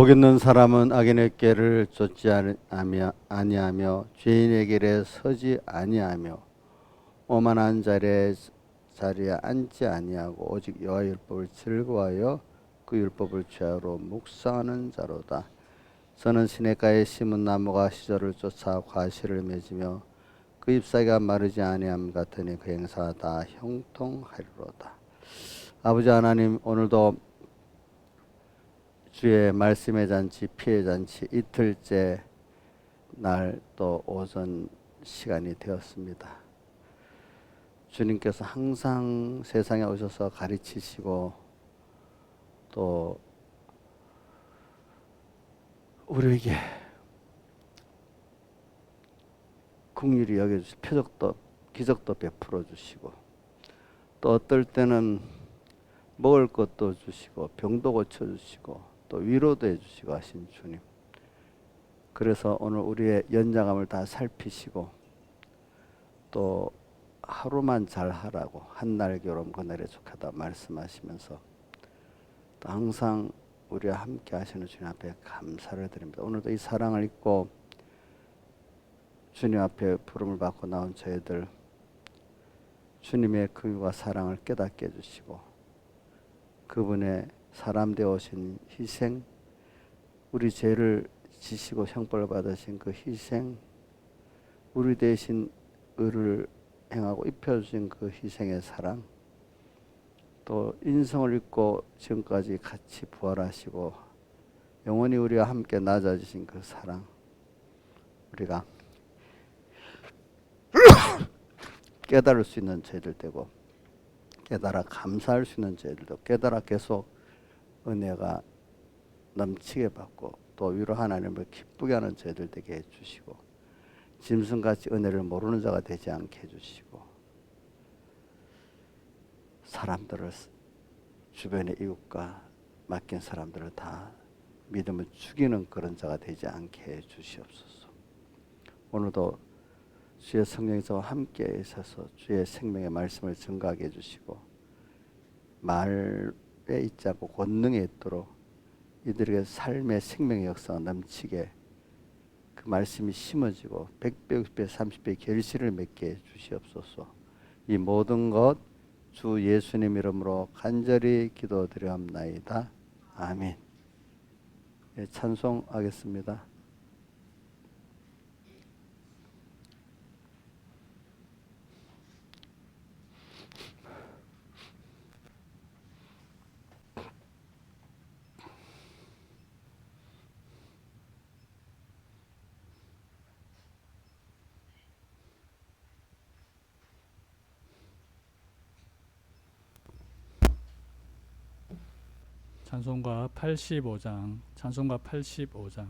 복 있는 사람은 악인의 길을 쫓지 아니하며 죄인의 길에 서지 아니하며 오만한 자리에 앉지 아니하고 오직 여호와의 율법을 즐거워하여 그 율법을 죄하로 묵상하는 자로다. 저는 시냇가에 심은 나무가 시절을 쫓아 과실을 맺으며 그 잎사귀가 마르지 아니함 같으니 그 행사가 다 형통하리로다. 아버지 하나님, 오늘도 주의 말씀의 잔치, 피의 잔치 이틀째 날 또 오전 시간이 되었습니다. 주님께서 항상 세상에 오셔서 가르치시고 또 우리에게 긍휼히 여겨주시고 표적도 기적도 베풀어 주시고 또 어떨 때는 먹을 것도 주시고 병도 고쳐주시고 또 위로도 해주시고 하신 주님, 그래서 오늘 우리의 연장함을 다 살피시고 또 하루만 잘하라고 한날 결혼 그날에 좋겠다 말씀하시면서 또 항상 우리와 함께 하시는 주님 앞에 감사를 드립니다. 오늘도 이 사랑을 잊고 주님 앞에 부름을 받고 나온 저희들, 주님의 긍휼과 사랑을 깨닫게 해주시고 그분의 사람 되어 오신 희생, 우리 죄를 지시고 형벌을 받으신 그 희생, 우리 대신 의를 행하고 입혀주신 그 희생의 사랑, 또 인성을 잊고 지금까지 같이 부활하시고 영원히 우리와 함께 낮아지신 그 사랑, 우리가 깨달을 수 있는 저희들 되고 깨달아 감사할 수 있는 저희들도 깨달아 계속 은혜가 넘치게 받고 또 위로 하나님을 기쁘게 하는 저희들 되게 해주시고 짐승같이 은혜를 모르는 자가 되지 않게 해주시고 사람들을, 주변의 이웃과 맡긴 사람들을 다 믿음을 죽이는 그런 자가 되지 않게 해주시옵소서. 오늘도 주의 성령이 저와 함께 있어서 주의 생명의 말씀을 증거하게 해주시고 말에 있지 않고 권능에 있도록 이들에게 삶의 생명의 역사가 넘치게 그 말씀이 심어지고 100배, 60배, 30배 결실을 맺게 해주시옵소서. 이 모든 것 주 예수님 이름으로 간절히 기도드려옵나이다. 아멘. 예, 찬송하겠습니다. 찬송가 85장, 찬송가 85장.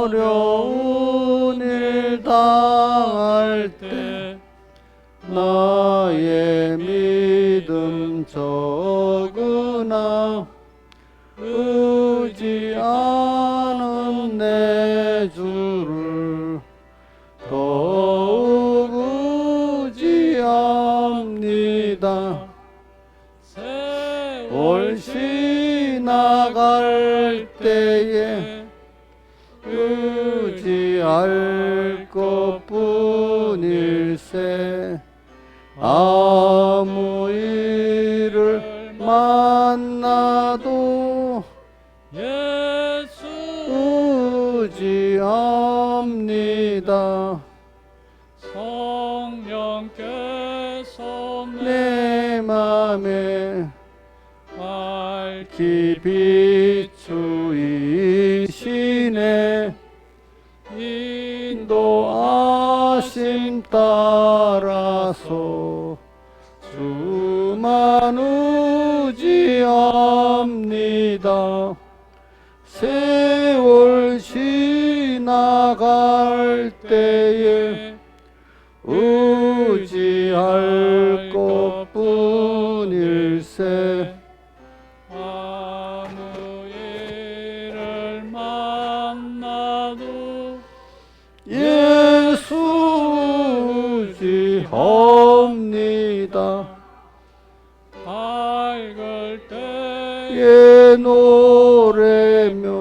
어려운 일 당할 때 나의 믿음 적으나 의지하는 내 주를 더욱 의지합니다. 세월 지나갈 때에 의지할 것뿐일세. 아무 일을 만나도 예수 의지합니다. 성령께서 내 맘에 밝히 비추이시네. 인도하심 따라서 주만 의지합니다. 세월 지나갈 때에 의지할 것뿐 주시옵니다. 밝을 때에 예 노래며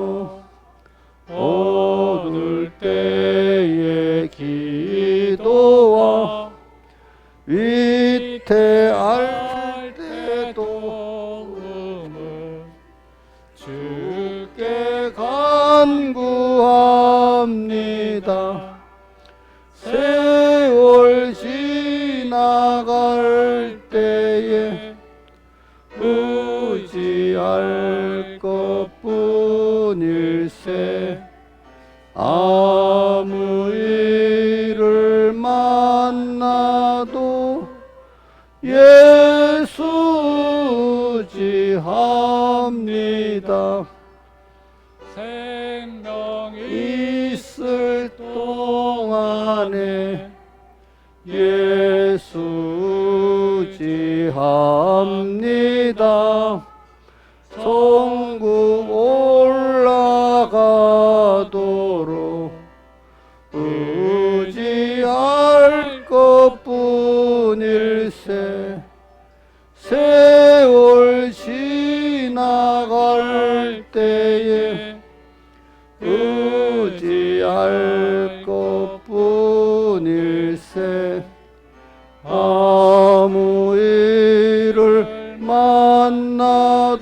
어두울 때의 기도와 위태할 때도 주께 간구합니다. 세월 지나갈 때에 의지할 것뿐일세. 아무 일을 만나도 예수 지합니다. 생명이 있을 동안에 예수 지합니다. 천국 올라가도록 의지할 것뿐일세. 세월 지나갈 때에 의지할 것뿐일세. 아무 일을 만나도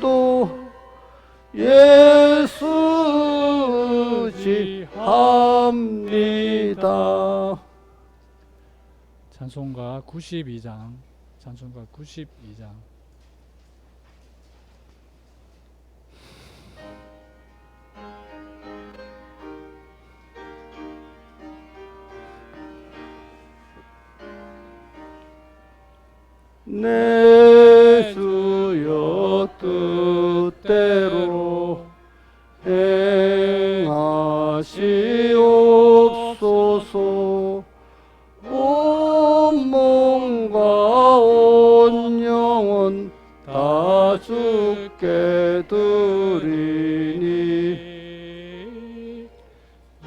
예수 지합니다. 찬송가 92장, 찬송가 92장. 내 주여 뜻대로 행하시옵소서. 온 몸과 온 영혼 다 주께 드리니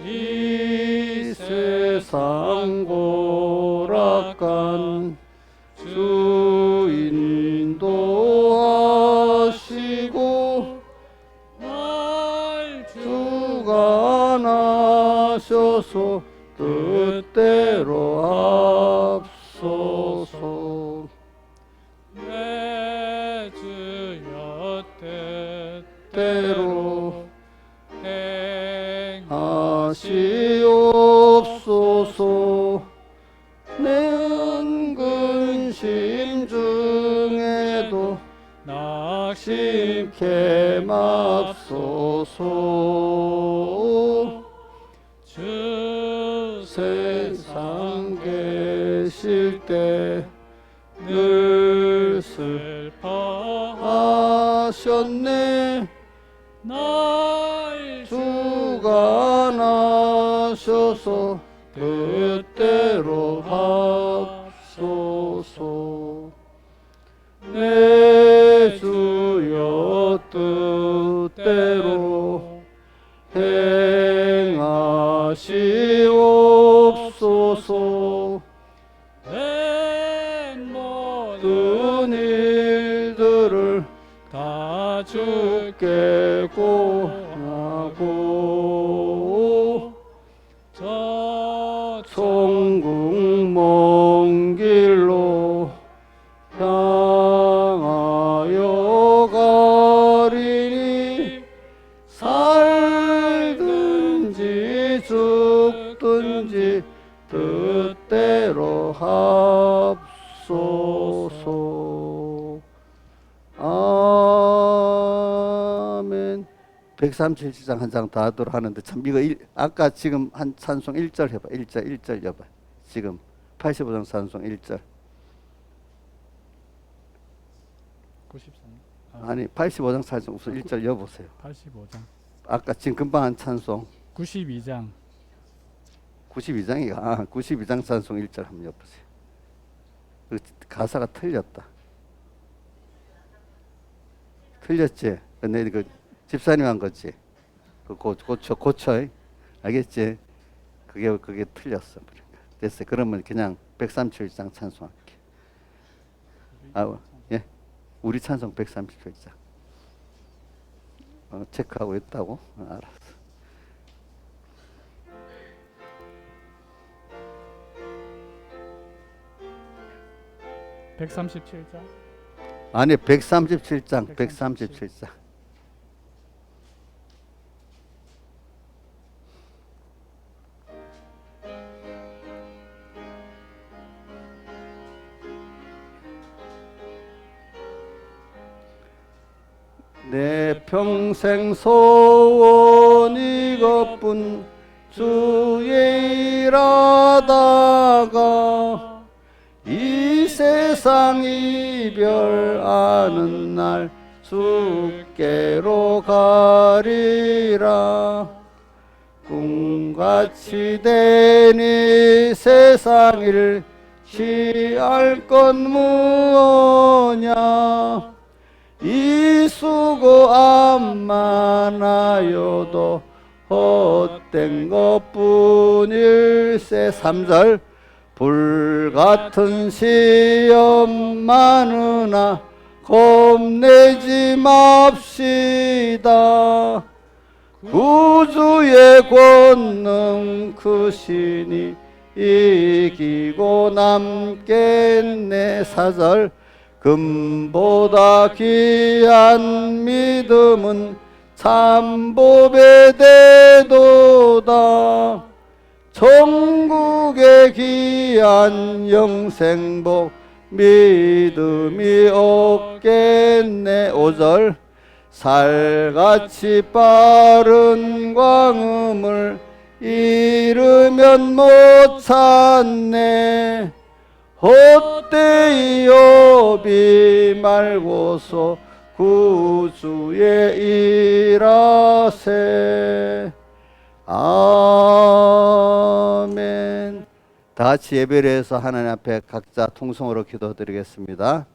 이 세상 고락간 주 인도하시고 주가 나셔서 뜻대로 앞서서. 내 주여 때로 행하시옵소서. 하시옵소서. 내 은근심 중에도 심케 맙소서. 주 세상 계실 때 늘 슬퍼하셨네. 날 주가 나셔서 뜻대로 합소서. 내 주여 뜻대로 행하시옵소서. 내 모든 모든 일들을 다 주께 고하고 저 천국 먼 길로 향하여 가리니 살든지 죽든지 뜻대로 합소서. 아멘. 137장 한 장 다 하도록 하는데 참 이거 아까 지금 한 찬송 1절 해봐. 1절 해봐. 지금 85장 찬송 1절. 93. 아니 85장 찬송 우선 1절 여보세요. 85장. 아까 지금 금방 한 찬송 92장. 92장이가 92장 찬송 1절 한번 여보세요. 그 가사가 틀렸다. 틀렸지? 근데 그 집사님 한 거지. 그 고쳐. 알겠지? 그게 틀렸어. 그러니까 됐어요. 그러면 그냥 137장 찬송할게. 예. 우리 찬송 137장. 체크하고 있다고? 알았어. (137장) 아니 137장 137장. 내 평생 소원 이것뿐 주의 일하다가 이 세상 이별하는 날 주께로 가리라. 꿈같이 된 이 세상 일 취할 건 무엇냐. 이 수고 암만하여도 헛된 것뿐일세. 3절 불같은 시험 많으나 겁내지 맙시다. 구주의 권능 크시니 이기고 남겠네. 4절 금보다 귀한 믿음은 참보배 되도다. 천국의 귀한 영생복 믿음이 없겠네. 5절 살같이 빠른 광음을 잃으면 못 찾네. 헛되이 여비 말고서 구주의 일하세. 아멘. 다 같이 예배를 해서 하나님 앞에 각자 통성으로 기도드리겠습니다.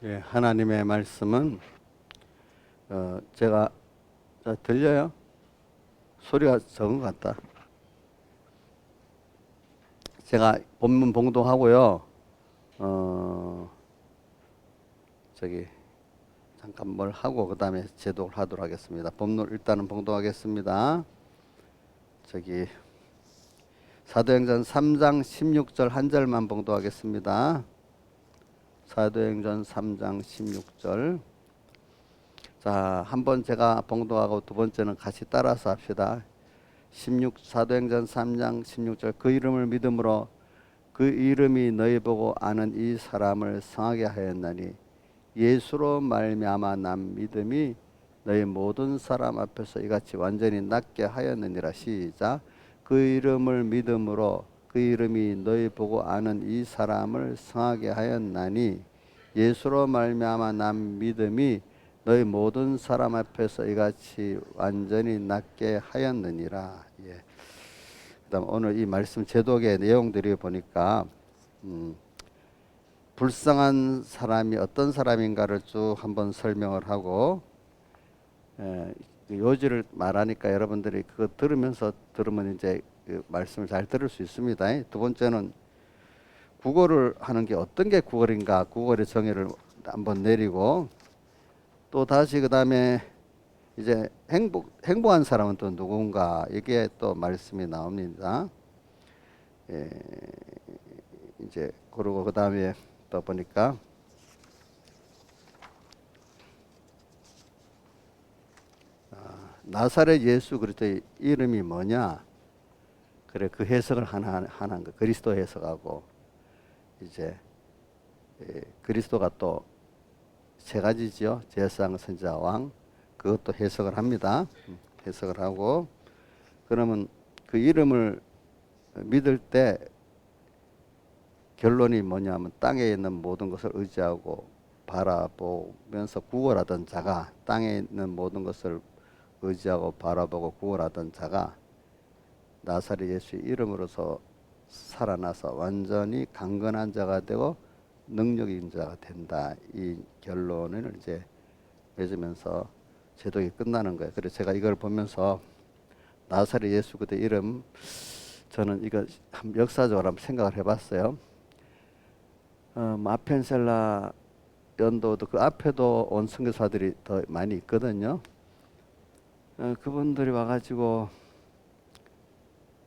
예, 하나님의 말씀은 제가 들려요? 소리가 적은 것 같다. 제가 본문 봉독하고요. 잠깐 뭘 하고 그 다음에 제독을 하도록 하겠습니다. 본문 일단은 봉독하겠습니다. 사도행전 3장 16절 한 절만 봉독하겠습니다. 사도행전 3장 16절. 자, 한번 제가 봉독하고 두 번째는 같이 따라서 합시다. 사도행전 3장 16절. 그 이름을 믿음으로 그 이름이 너희 보고 아는 이 사람을 성하게 하였나니 예수로 말미암아 난 믿음이 너희 모든 사람 앞에서 이같이 완전히 낫게 하였느니라. 시작. 그 이름을 믿음으로 그 이름이 너희 보고 아는 이 사람을 성하게 하였나니 예수로 말미암아 난 믿음이 너희 모든 사람 앞에서 이같이 완전히 낫게 하였느니라. 예. 그다음 오늘 이 말씀 제독의 내용들이 보니까 불쌍한 사람이 어떤 사람인가를 쭉 한번 설명을 하고 요지를 말하니까 여러분들이 그거 들으면 이제 그 말씀을 잘 들을 수 있습니다. 두 번째는 구걸을 하는 게 어떤 게 구걸인가, 구걸의 정의를 한번 내리고 또 다시 그 다음에 이제 행복한 사람은 또 누군가, 이게 또 말씀이 나옵니다. 이제 그러고 그 다음에 또 보니까 나사렛 예수 그리스도의 이름이 뭐냐? 그래 그 해석을 하나 거 그리스도 해석하고 이제 그리스도가 또 세 가지지요. 제사장, 선지자, 왕. 그것도 해석을 합니다. 해석을 하고 그러면 그 이름을 믿을 때 결론이 뭐냐면 땅에 있는 모든 것을 의지하고 바라보면서 구걸하던 자가 땅에 있는 모든 것을 의지하고 바라보고 구걸하던 자가 나사렛 예수의 이름으로서 살아나서 완전히 강건한 자가 되고 능력 있는 자가 된다. 이 결론을 이제 맺으면서 제독이 끝나는 거예요. 그래서 제가 이걸 보면서 나사렛 예수 그대 이름 저는 이거 역사적으로 한번 생각을 해봤어요. 아펜셀라 연도도 그 앞에도 온 선교사들이 더 많이 있거든요. 그분들이 와가지고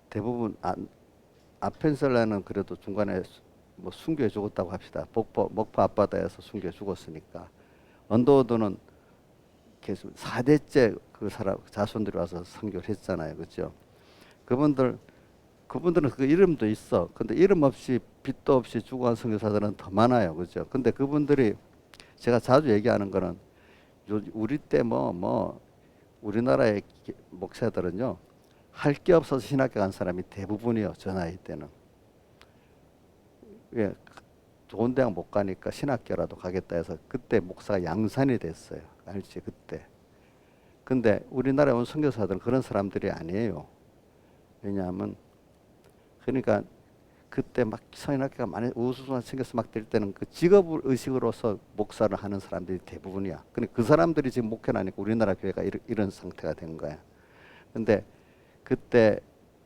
대부분 아펜셀라는 그래도 중간에 뭐 순교해 죽었다고 합시다. 목포 앞바다에서 순교해 죽었으니까. 언더우드는 계속 4대째 그 사람 자손들이 와서 선교를 했잖아요, 그렇죠? 그분들은 그 이름도 있어. 근데 이름 없이 빛도 없이 죽어간 선교사들은 더 많아요, 그렇죠? 근데 그분들이 제가 자주 얘기하는 거는 우리 때 우리나라의 목사들은요 할 게 없어서 신학교 간 사람이 대부분이요, 저 나이 때는. 왜 좋은 대학 못 가니까 신학교라도 가겠다 해서 그때 목사가 양산이 됐어요. 알지 그때. 근데 우리나라에 온 선교사들은 그런 사람들이 아니에요. 왜냐하면 그러니까 그때 막 신학교가 많이 우수수한 생겨서 막 될 때는 그 직업 의식으로서 목사를 하는 사람들이 대부분이야. 근데 그 사람들이 지금 목회를 하니까 우리나라 교회가 이런 상태가 된 거야. 근데 그때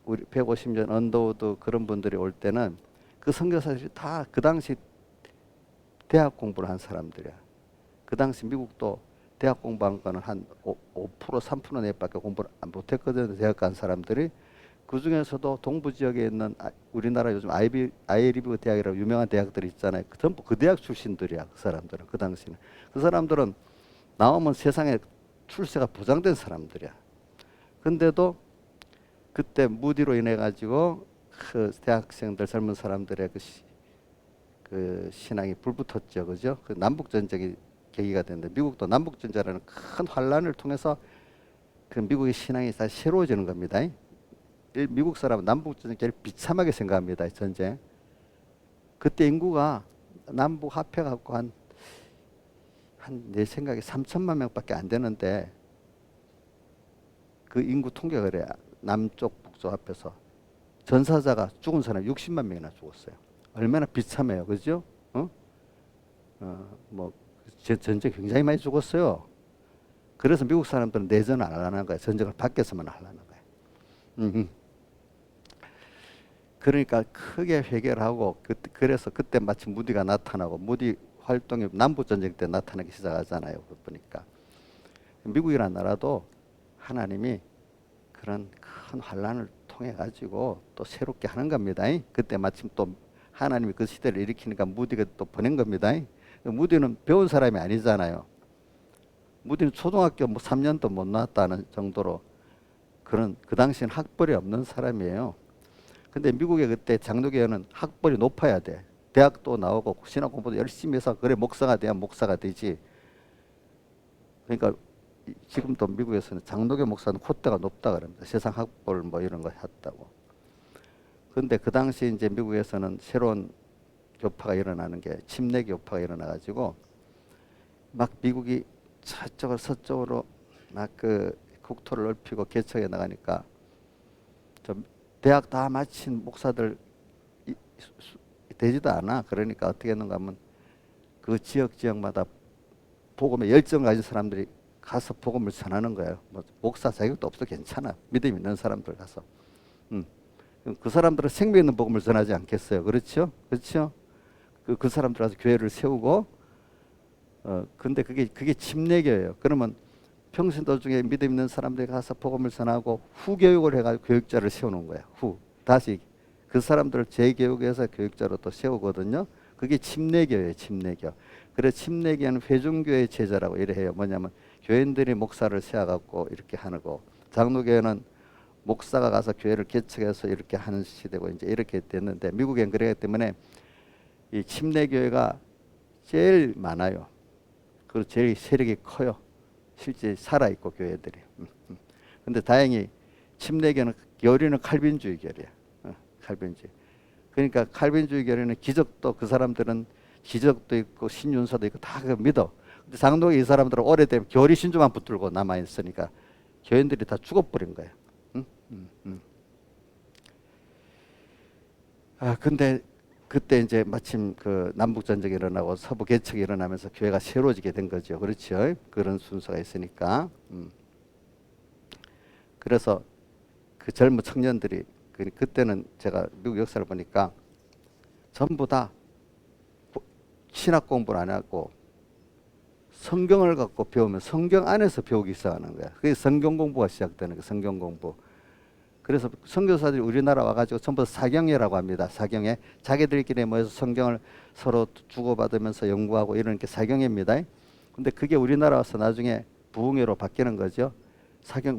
우리 150년 언더우드 그런 분들이 올 때는 그 선교사들이 다 그 당시 대학 공부를 한 사람들이야. 그 당시 미국도 대학 공부한 거는 한 5% 3% 내밖에 공부를 못했거든요. 대학 간 사람들이. 그 중에서도 동부 지역에 있는 우리나라 요즘 아이리브 대학이라고 유명한 대학들이 있잖아요. 전부 그 대학 출신들이야. 그 사람들은. 그 당시는. 그 사람들은 나오면 세상에 출세가 보장된 사람들이야. 근데도 그때 무디로 인해 가지고 그 대학생들 젊은 사람들의 그 신앙이 불붙었죠, 그죠? 그 남북 전쟁이 계기가 됐는데 미국도 남북 전쟁이라는 큰 환란을 통해서 그 미국의 신앙이 다시 새로워지는 겁니다. 미국 사람은 남북 전쟁 제일 비참하게 생각합니다, 전쟁. 그때 인구가 남북 합해갖고 한 내 생각에 3천만 명밖에 안 되는데 그 인구 통계가 그래요. 남쪽 북쪽 합해서 전사자가 죽은 사람 60만 명이나 죽었어요. 얼마나 비참해요, 그죠? 전쟁 굉장히 많이 죽었어요. 그래서 미국 사람들은 내전을 안 하는 거예요. 전쟁을 밖에서만 하려는 거예요. 그러니까 크게 회개하고 그래서 그때 마침 무디가 나타나고 무디 활동이 남북 전쟁 때 나타나기 시작하잖아요. 보니까 미국이라는 나라도 하나님이 그런 큰 환란을 통해 가지고 또 새롭게 하는 겁니다. 그때 마침 또 하나님이 그 시대를 일으키니까 무디가 또 보낸 겁니다. 무디는 배운 사람이 아니잖아요. 무디는 초등학교 3년도 못 나왔다는 정도로 그 당시엔 학벌이 없는 사람이에요. 근데 미국에 그때 장로교회는 학벌이 높아야 돼. 대학도 나오고 신학 공부도 열심히 해서 그래 목사가 돼야 목사가 되지. 그러니까 지금도 미국에서는 장로교 목사는 콧대가 높다 그럽니다. 세상 학벌 이런 거 했다고. 그런데 그 당시 이제 미국에서는 새로운 교파가 일어나는 게 침례 교파가 일어나가지고 막 미국이 저쪽으로 서쪽으로 막 그 국토를 넓히고 개척해 나가니까 좀 대학 다 마친 목사들 되지도 않아. 그러니까 어떻게 했는가 하면 그 지역마다 복음에 열정 가진 사람들이 가서 복음을 전하는 거예요. 목사 자격도 없어 괜찮아. 믿음 있는 사람들 가서. 그 사람들은 생명 있는 복음을 전하지 않겠어요. 그렇죠? 그렇죠? 그 사람들 가서 교회를 세우고 근데 그게 침례교예요. 그러면 평신도 중에 믿음 있는 사람들이 가서 복음을 전하고 후교육을 해가지고 교육자를 세우는 거야. 다시 그 사람들을 재교육해서 교육자로 또 세우거든요. 그게 침례교예요. 침례교. 그래서 침례교는 회중교의 제자라고 이래 해요. 뭐냐면 교인들이 목사를 세워갖고 이렇게 하는 거. 장로교회는 목사가 가서 교회를 개척해서 이렇게 하는 시대고 이제 이렇게 됐는데 미국엔 그러기 때문에 이 침례교회가 제일 많아요. 그리고 제일 세력이 커요. 실제 살아있고 교회들이. 근데 다행히 침례교는 교리는 칼빈주의 교리야. 칼빈주의. 그러니까 칼빈주의 교리는 기적도 그 사람들은 기적도 있고 신윤사도 있고 다 그 믿어. 근데 장로교 이 사람들은 오래되면 교리 신조만 붙들고 남아 있으니까 교인들이 다 죽어버린 거야. 근데 그때 이제 마침 그 남북 전쟁이 일어나고 서부 개척이 일어나면서 교회가 새로워지게 된 거죠. 그렇죠? 그런 순서가 있으니까. 그래서 그 젊은 청년들이 그때는 제가 미국 역사를 보니까 전부 다 신학 공부를 안 하고 성경을 갖고 배우면 성경 안에서 배우기 시작하는 거야. 그게 성경 공부가 시작되는 거야. 성경 공부. 그래서 선교사들이 우리나라 와가지고 전부 사경회라고 합니다. 사경회. 자기들끼리 모여서 성경을 서로 주고받으면서 연구하고 이런 게 사경회입니다. 근데 그게 우리나라 와서 나중에 부흥회로 바뀌는 거죠.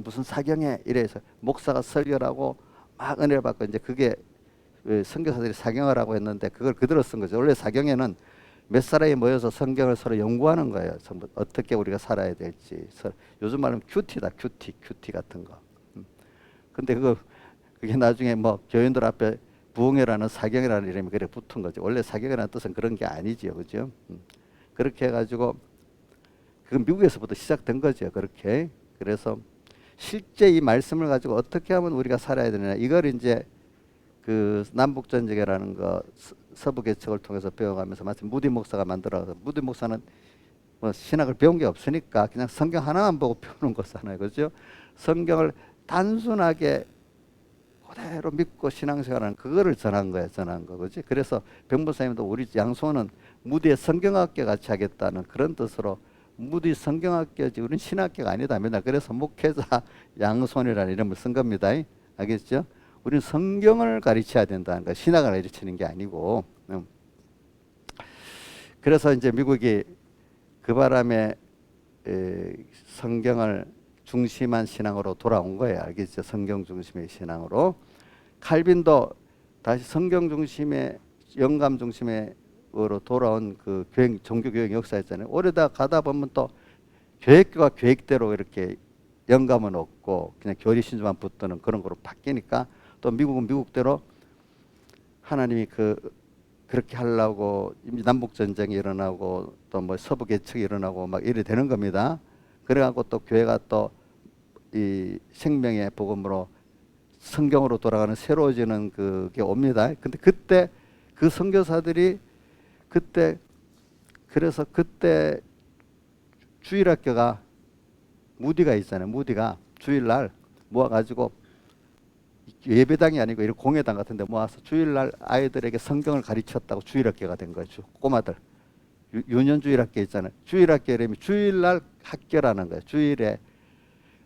무슨 사경회 이래서 목사가 설교하고 막 은혜를 받고 이제 그게 선교사들이 사경회라고 했는데 그걸 그대로 쓴 거죠. 원래 사경회는 몇 사람이 모여서 성경을 서로 연구하는 거예요. 전부 어떻게 우리가 살아야 될지. 요즘 말하면 큐티다. 큐티 같은 거. 근데 그게 나중에 뭐 교인들 앞에 부흥회라는 사경회라는 이름이 그래 붙은 거죠. 원래 사경회라는 뜻은 그런 게 아니지요. 그죠? 그렇게 해가지고 그건 미국에서부터 시작된 거죠. 그렇게. 그래서 실제 이 말씀을 가지고 어떻게 하면 우리가 살아야 되느냐. 이걸 이제 그 남북전쟁이라는 거 서부 개척을 통해서 배워가면서 마치 무디 목사가 만들어서 무디 목사는 뭐 신학을 배운 게 없으니까 그냥 성경 하나만 보고 배우는 거잖아요. 그죠? 성경을 단순하게 그대로 믿고 신앙생활하는 그거를 전한 거예요. 전한 거. 그지? 그래서 병목사님도 우리 양손은 무디의 성경학교 같이 하겠다는 그런 뜻으로 무디 성경학교지 우리는 신학교가 아니다. 맨날 그래서 목회자 양손이라는 이름을 쓴 겁니다. 알겠죠? 우리는 성경을 가르쳐야 된다는 거. 신학을 가르치는 게 아니고. 그래서 이제 미국이 그 바람에 성경을 중심한 신앙으로 돌아온 거예요. 알겠죠? 성경 중심의 신앙으로. 칼빈도 다시 성경 중심의 영감 중심으로 돌아온 그 종교교육 역사였잖아요. 오래다 가다 보면 또 계획과 계획대로 이렇게 영감은 없고 그냥 교리 신조만 붙드는 그런 거로 바뀌니까 또 미국은 미국대로 하나님이 그렇게 하려고 남북 전쟁이 일어나고 또 뭐 서부 개척이 일어나고 막 이래 되는 겁니다. 그래갖고 또 교회가 또 이 생명의 복음으로 성경으로 돌아가는 새로워지는 그게 옵니다. 근데 그때 그 선교사들이 그래서 그때 주일학교가 무디가 있잖아요. 무디가 주일날 모아가지고 예배당이 아니고 이런 공회당 같은데 모아서 주일날 아이들에게 성경을 가르쳤다고 주일학교가 된 거죠. 꼬마들. 유년주일학교 있잖아요. 주일학교 이름이 주일날 학교라는 거예요. 주일에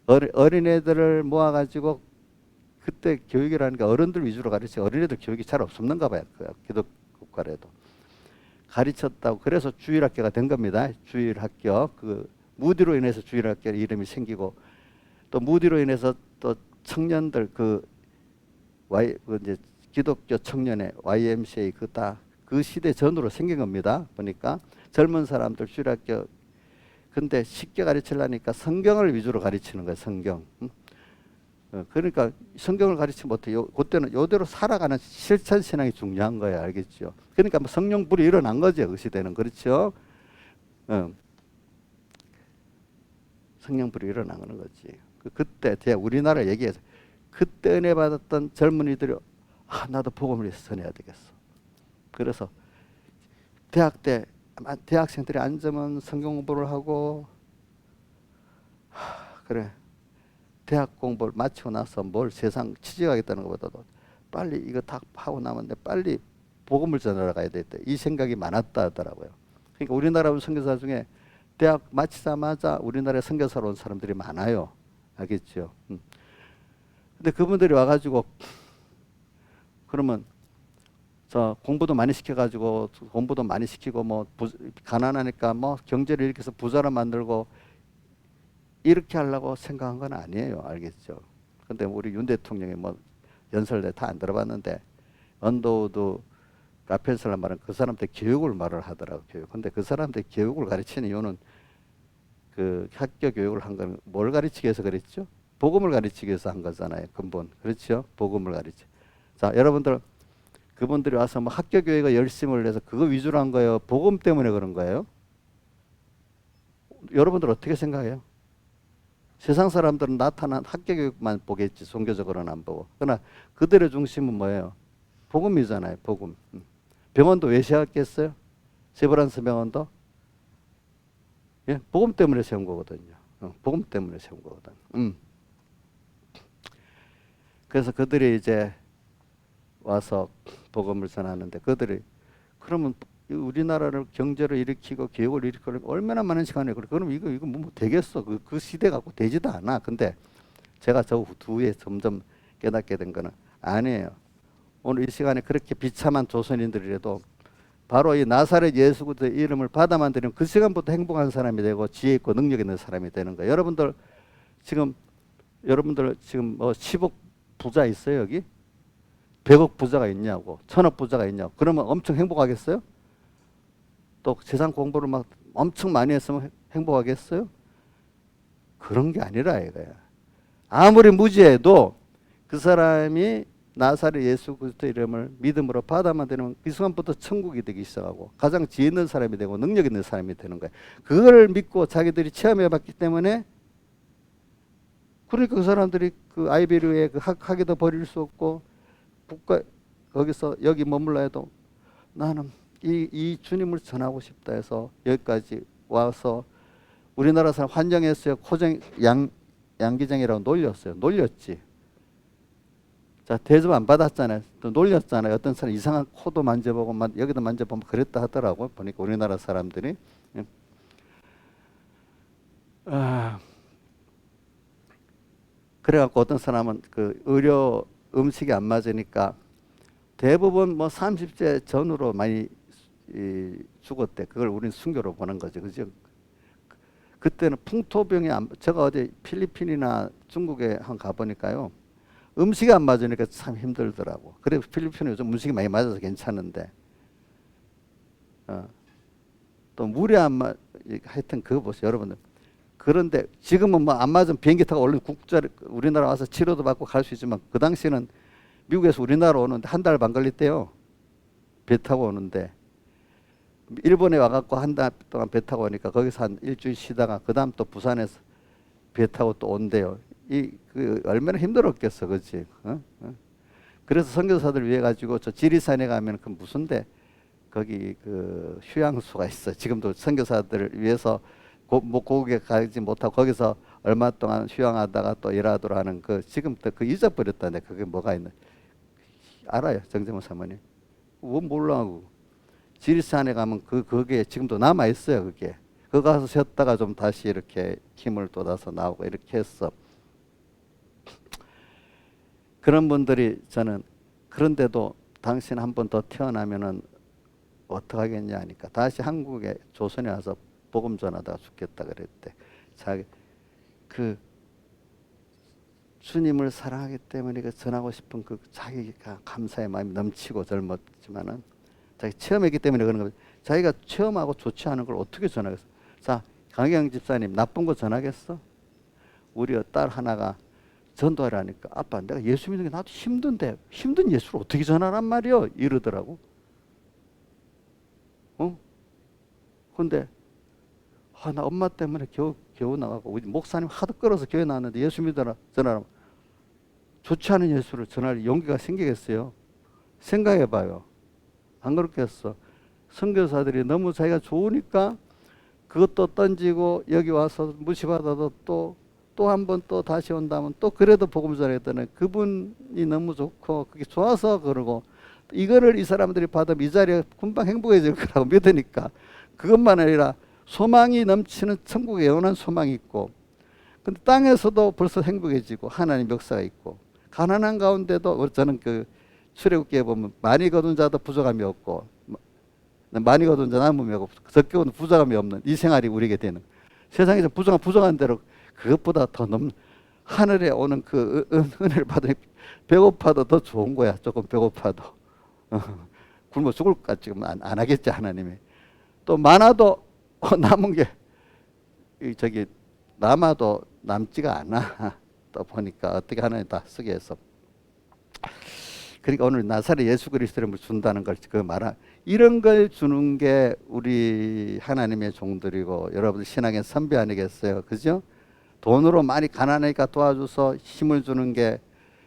어린애들을 모아가지고 그때 교육이라는 게 어른들 위주로 가르쳐. 어린애들 교육이 잘 없었는가 봐요. 기독 국가라도 가르쳤다고. 그래서 주일학교가 된 겁니다. 주일학교. 그 무디로 인해서 주일학교 이름이 생기고 또 무디로 인해서 또 청년들 이제 기독교 청년회 YMCA 그 시대 전으로 생긴 겁니다. 보니까 젊은 사람들 주일학교. 근데 쉽게 가르치려니까 성경을 위주로 가르치는 거예요. 성경. 그러니까 성경을 가르치면 못해요. 그때는 요대로 살아가는 실천 신앙이 중요한 거예요. 알겠죠? 그러니까 뭐 성령불이 일어난 거죠. 그 시대는. 그렇죠? 성령불이 일어나는 거지. 그때 제가 우리나라 얘기해서 그때 은혜 받았던 젊은이들이 나도 복음을 전해야 되겠어. 그래서 대학생들이 앉으면 성경 공부를 하고 그래 대학 공부를 마치고 나서 뭘 세상 취직하겠다는 것보다도 빨리 이거 다 하고 나면 빨리 복음을 전하러 가야 되겠다. 이 생각이 많았다 하더라고요. 그러니까 우리나라 선교사 중에 대학 마치자마자 우리나라에 선교사로 온 사람들이 많아요. 알겠죠? 근데 그분들이 와가지고 그러면 공부도 많이 시켜가지고 공부도 많이 시키고 뭐 가난하니까 뭐 경제를 이렇게 해서 부자로 만들고 이렇게 하려고 생각한 건 아니에요. 알겠죠? 근데 우리 윤 대통령이 뭐 연설대 다 안 들어봤는데 언더우드 카펜슬란 말은 그 사람들 교육을 말을 하더라고. 교육. 근데 그 사람들 교육을 가르치는 이유는 그 학교 교육을 한 건 뭘 가르치기 위해서 그랬죠? 복음을 가르치기 위해서 한 거잖아요. 근본. 그렇죠? 복음을 가르치. 자, 여러분들 그분들이 와서 뭐 학교 교육에 열심을 내서 그거 위주로 한 거예요? 복음 때문에 그런 거예요? 여러분들 어떻게 생각해요? 세상 사람들은 나타난 학교 교육만 보겠지. 종교적으로는 안 보고. 그러나 그들의 중심은 뭐예요? 복음이잖아요. 복음. 병원도 왜 세웠겠어요? 세브란스 병원도? 예? 복음 때문에 세운 거거든요. 복음 때문에 세운 거거든. 그래서 그들이 이제 와서 복음을 전하는데 그들이 그러면 우리나라를 경제를 일으키고 교육을 일으키고 얼마나 많은 시간이 걸려? 그럼 이거 뭐 되겠어? 그 시대 갖고 되지도 않아. 근데 제가 저 뒤에 점점 깨닫게 된 거는 아니에요. 오늘 이 시간에 그렇게 비참한 조선인들이라도 바로 이 나사렛 예수 그리스도의 이름을 받아만 들으면 그 시간부터 행복한 사람이 되고 지혜 있고 능력 있는 사람이 되는 거예요. 여러분들 지금 뭐 10억 부자 있어요 여기? 100억 부자가 있냐고, 1000억 부자가 있냐고. 그러면 엄청 행복하겠어요? 또 세상 공부를 막 엄청 많이 했으면 행복하겠어요? 그런 게 아니라 이거야. 아무리 무지해도 그 사람이 나사렛 예수 그리스도 이름을 믿음으로 받아만 되면 그 순간부터 천국이 되기 시작하고 가장 지혜 있는 사람이 되고 능력 있는 사람이 되는 거야. 그걸 믿고 자기들이 체험해 봤기 때문에 그러니까 그 사람들이 그 아이비리에 그 학위도 버릴 수 없고 국가 거기서 여기 머물러 해도 나는 이 주님을 전하고 싶다 해서 여기까지 와서 우리나라 사람 환장했어요. 양기장이라고 놀렸지. 자, 대접 안 받았잖아요. 또 놀렸잖아요. 어떤 사람 이상한 코도 만져보고 여기도 만져보면 그랬다 하더라고. 보니까 우리나라 사람들이. 그래갖고 어떤 사람은 그 의료 음식이 안 맞으니까 대부분 뭐 30세 전후로 많이 죽었대. 그걸 우리는 순교로 보는 거죠. 그죠? 그때는 풍토병이 제가 어제 필리핀이나 중국에 한 가보니까요. 음식이 안 맞으니까 참 힘들더라고. 그래 필리핀은 요즘 음식이 많이 맞아서 괜찮은데 또 물이 안 하여튼 그거 보세요 여러분들. 그런데 지금은 뭐 안 맞으면 비행기 타고 얼른 우리나라 와서 치료도 받고 갈 수 있지만 그 당시에는 미국에서 우리나라 오는데 한 달 반 걸렸대요. 배 타고 오는데 일본에 와갖고 한 달 동안 배 타고 오니까 거기서 한 일주일 쉬다가 그 다음 또 부산에서 배 타고 또 온대요. 얼마나 힘들었겠어, 그렇지? 그래서 선교사들 위해 가지고 저 지리산에 가면 그 무슨데 거기 그 휴양소가 있어. 지금도 선교사들을 위해서 고국에 가지 못하고 거기서 얼마 동안 휴양하다가 또 일하도록 하는 그 지금 그 잊어버렸다네. 그게 뭐가 있나? 알아요, 정재모 사모님? 뭐 몰라고. 지리산에 가면 그게 지금도 남아 있어요, 그게. 거기 가서 쉬었다가 좀 다시 이렇게 힘을 돋아서 나오고 이렇게 했어. 그런 분들이 저는 그런데도 당신 한 번 더 태어나면은 어떡하겠냐 하니까 다시 한국에 조선에 와서 복음 전하다가 죽겠다 그랬대. 자기 그 주님을 사랑하기 때문에 그 전하고 싶은 그 자기가 감사의 마음이 넘치고 젊었지만은 자기 체험했기 때문에 그런 겁니다. 자기가 체험하고 좋지 않은 걸 어떻게 전하겠어? 자, 강경 집사님 나쁜 거 전하겠어? 우리 딸 하나가 전도하라니까 아빠 내가 예수 믿는 게 나도 힘든데 힘든 예수를 어떻게 전하란 말이요? 이러더라고. 근데 나 엄마 때문에 겨우 나가고 우리 목사님 하도 끌어서 교회 나왔는데 예수 믿어라 전하라면 좋지 않은 예수를 전할 용기가 생기겠어요? 생각해봐요. 안 그렇겠어? 선교사들이 너무 자기가 좋으니까 그것도 던지고 여기 와서 무시받아도 또 한 번 또 다시 온다면 또 그래도 복음 전했더니 그분이 너무 좋고 그게 좋아서 그러고 이거를 이 사람들이 받으면 이 자리에 금방 행복해질 거라고 믿으니까 그것만 아니라 소망이 넘치는 천국에 영원한 소망이 있고 근데 땅에서도 벌써 행복해지고 하나님 역사가 있고 가난한 가운데도 저는 그 출애굽기에 보면 많이 거둔 자도 부족함이 없고 많이 거둔 자 남음이 없고 적게 거둔 부족함이 없는 이 생활이 우리에게 되는 세상에서 부족한 대로 그것보다 더 하늘에 오는 그 은혜를 받으니 배고파도 더 좋은 거야. 조금 배고파도. 굶어 죽을 것 같지만 안 하겠지 하나님이. 또 많아도 남은 게 저기 남아도 남지가 않아. 또 보니까 어떻게 하나님 다 쓰게 해서. 그러니까 오늘 나사렛 예수 그리스도를 준다는 걸 그 말하 이런 걸 주는 게 우리 하나님의 종들이고 여러분들 신앙의 선배 아니겠어요? 그죠? 돈으로 많이 가난하니까 도와줘서 힘을 주는 게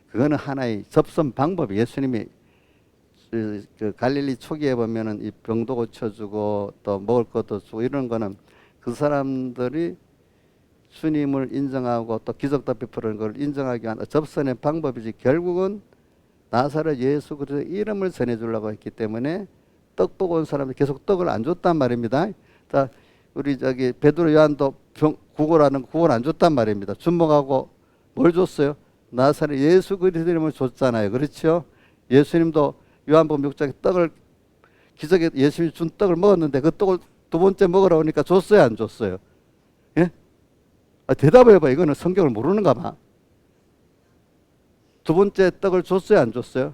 그거는 하나의 접선 방법. 예수님이 그 갈릴리 초기에 보면은 이 병도 고쳐주고 또 먹을 것도 주고 이런 거는 그 사람들이 주님을 인정하고 또 기적도 베푸는 걸 인정하기 위한 접선의 방법이지 결국은 나사렛 예수 그리스도 이름을 전해주려고 했기 때문에 떡 보고 온 사람이 계속 떡을 안 줬단 말입니다. 자, 우리 저기 베드로 요한도 구걸하는 구걸 안 줬단 말입니다. 주목하고 뭘 줬어요? 나사렛 예수 그리스도 이름을 줬잖아요. 그렇죠? 예수님도 요한복음 6장에 떡을 기적에 예수님이 준 떡을 먹었는데 그 떡을 두 번째 먹으라 오니까 줬어요, 안 줬어요? 예? 대답해봐. 이거는 성경을 모르는가 봐. 두 번째 떡을 줬어요, 안 줬어요?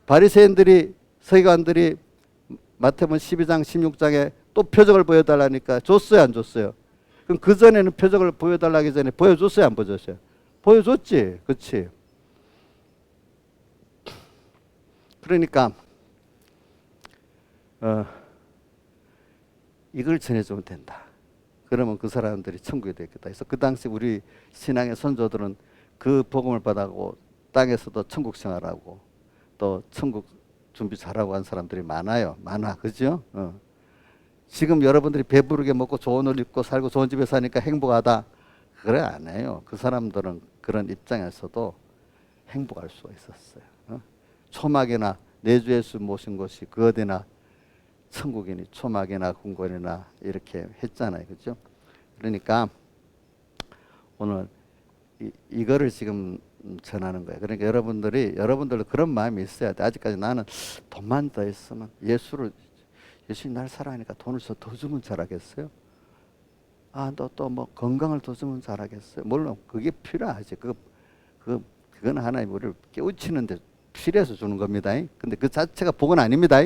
바리새인들이 서기관들이 마태복음 12장 16장에 또 표적을 보여달라니까 줬어요, 안 줬어요? 그럼 그 전에는 표적을 보여달라기 전에 보여줬어요, 안 보여줬어요? 보여줬지, 그렇지? 그러니까 이걸 전해주면 된다. 그러면 그 사람들이 천국에 되겠다. 그래서 그 당시 우리 신앙의 선조들은 그 복음을 받아고 땅에서도 천국 생활하고 또 천국 준비 잘하고 한 사람들이 많아요. 많아, 그죠? 지금 여러분들이 배부르게 먹고 좋은 옷 입고 살고 좋은 집에 사니까 행복하다. 그래 안 해요. 그 사람들은 그런 입장에서도 행복할 수가 있었어요. 초막이나 내주 예수 모신 곳이 그 어디나 천국이니 초막이나 궁궐이나 이렇게 했잖아요. 그죠? 그러니까 오늘 이거를 지금 전하는 거예요. 그러니까 여러분들도 그런 마음이 있어야 돼. 아직까지 나는 돈만 더 있으면 예수님 날 사랑하니까 돈을 더 주면 잘하겠어요? 또 뭐 건강을 더 주면 잘하겠어요? 물론 그게 필요하지. 그건 하나님 우리를 깨우치는데 필요해서 주는 겁니다. 근데 그 자체가 복은 아닙니다.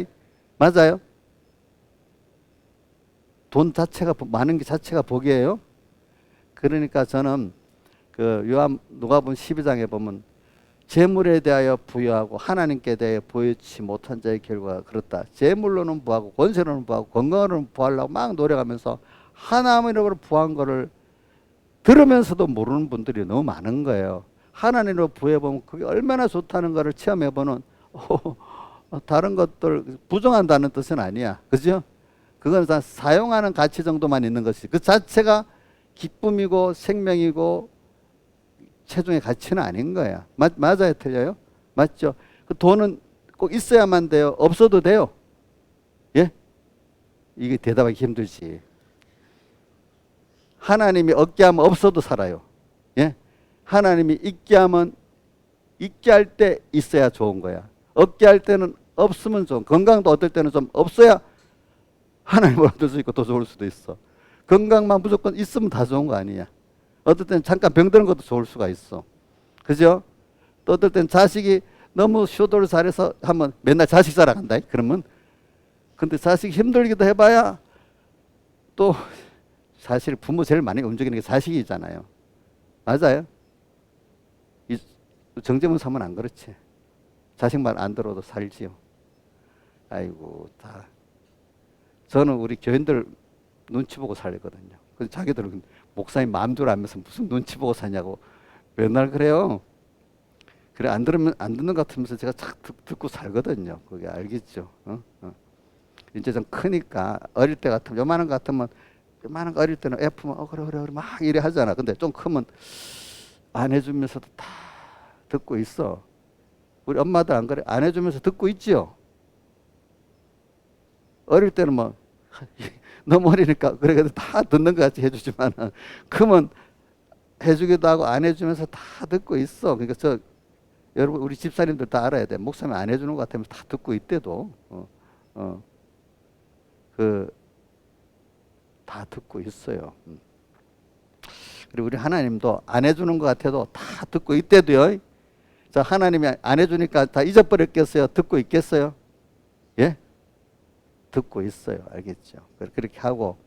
맞아요? 돈 자체가 많은 게 자체가 복이에요. 그러니까 저는 그 누가복음 12장에 보면 재물에 대하여 부여하고 하나님께 대하여 부여치 못한 자의 결과가 그렇다. 재물로는 부하고 권세로는 부하고 건강으로는 부하려고 막 노력하면서 하나님으로 부한 거를 들으면서도 모르는 분들이 너무 많은 거예요. 하나님으로 부여해보면 그게 얼마나 좋다는 거를 체험해보는 다른 것들 부정한다는 뜻은 아니야. 그죠? 그건 다 사용하는 가치 정도만 있는 것이 그 자체가 기쁨이고 생명이고 최종의 가치는 아닌 거야. 맞아요? 틀려요? 맞죠? 그 돈은 꼭 있어야만 돼요? 없어도 돼요? 예? 이게 대답하기 힘들지. 하나님이 없게 하면 없어도 살아요. 예? 하나님이 있게 하면 있게 할 때 있어야 좋은 거야. 없게 할 때는 없으면 좋은. 건강도 어떨 때는 좀 없어야 하나님을 얻을 수 있고 더 좋을 수도 있어. 건강만 무조건 있으면 다 좋은 거 아니야. 어떨 때는 잠깐 병드는 것도 좋을 수가 있어. 그죠? 또 어떨 때는 자식이 너무 효도를 잘해서 하면 맨날 자식 자랑한다. 그러면 근데 자식이 힘들기도 해봐야 또 사실 부모 제일 많이 움직이는 게 자식이잖아요. 맞아요? 정재문 사모는 안 그렇지. 자식 말 안 들어도 살지요. 아이고 다. 저는 우리 교인들 눈치 보고 살거든요. 근데 자기들은 목사님 마음대로 하면서 무슨 눈치 보고 사냐고 맨날 그래요. 그래 안 듣는 것 같으면서 제가 착 듣고 살거든요. 그게 알겠죠. 이제 좀 크니까 어릴 때 같으면 요만한 거 같으면 요만한 거 어릴 때는 F면 그래 막 이래 하잖아. 근데 좀 크면 안 해주면서도 다 듣고 있어. 우리 엄마들 안 그래? 안 해주면서 듣고 있지요. 어릴 때는 뭐 너무 어리니까 그래도 다 듣는 것 같이 해주지만 크면 해주기도 하고 안 해주면서 다 듣고 있어. 그러니까 여러분 우리 집사님들 다 알아야 돼. 목사님 안 해주는 것 같으면 다 듣고 있대도 다 듣고 있어요. 그리고 우리 하나님도 안 해주는 것 같아도 다 듣고 있대도요. 자, 하나님이 안 해주니까 다 잊어버렸겠어요? 듣고 있겠어요? 예? 듣고 있어요. 알겠죠? 그렇게 하고,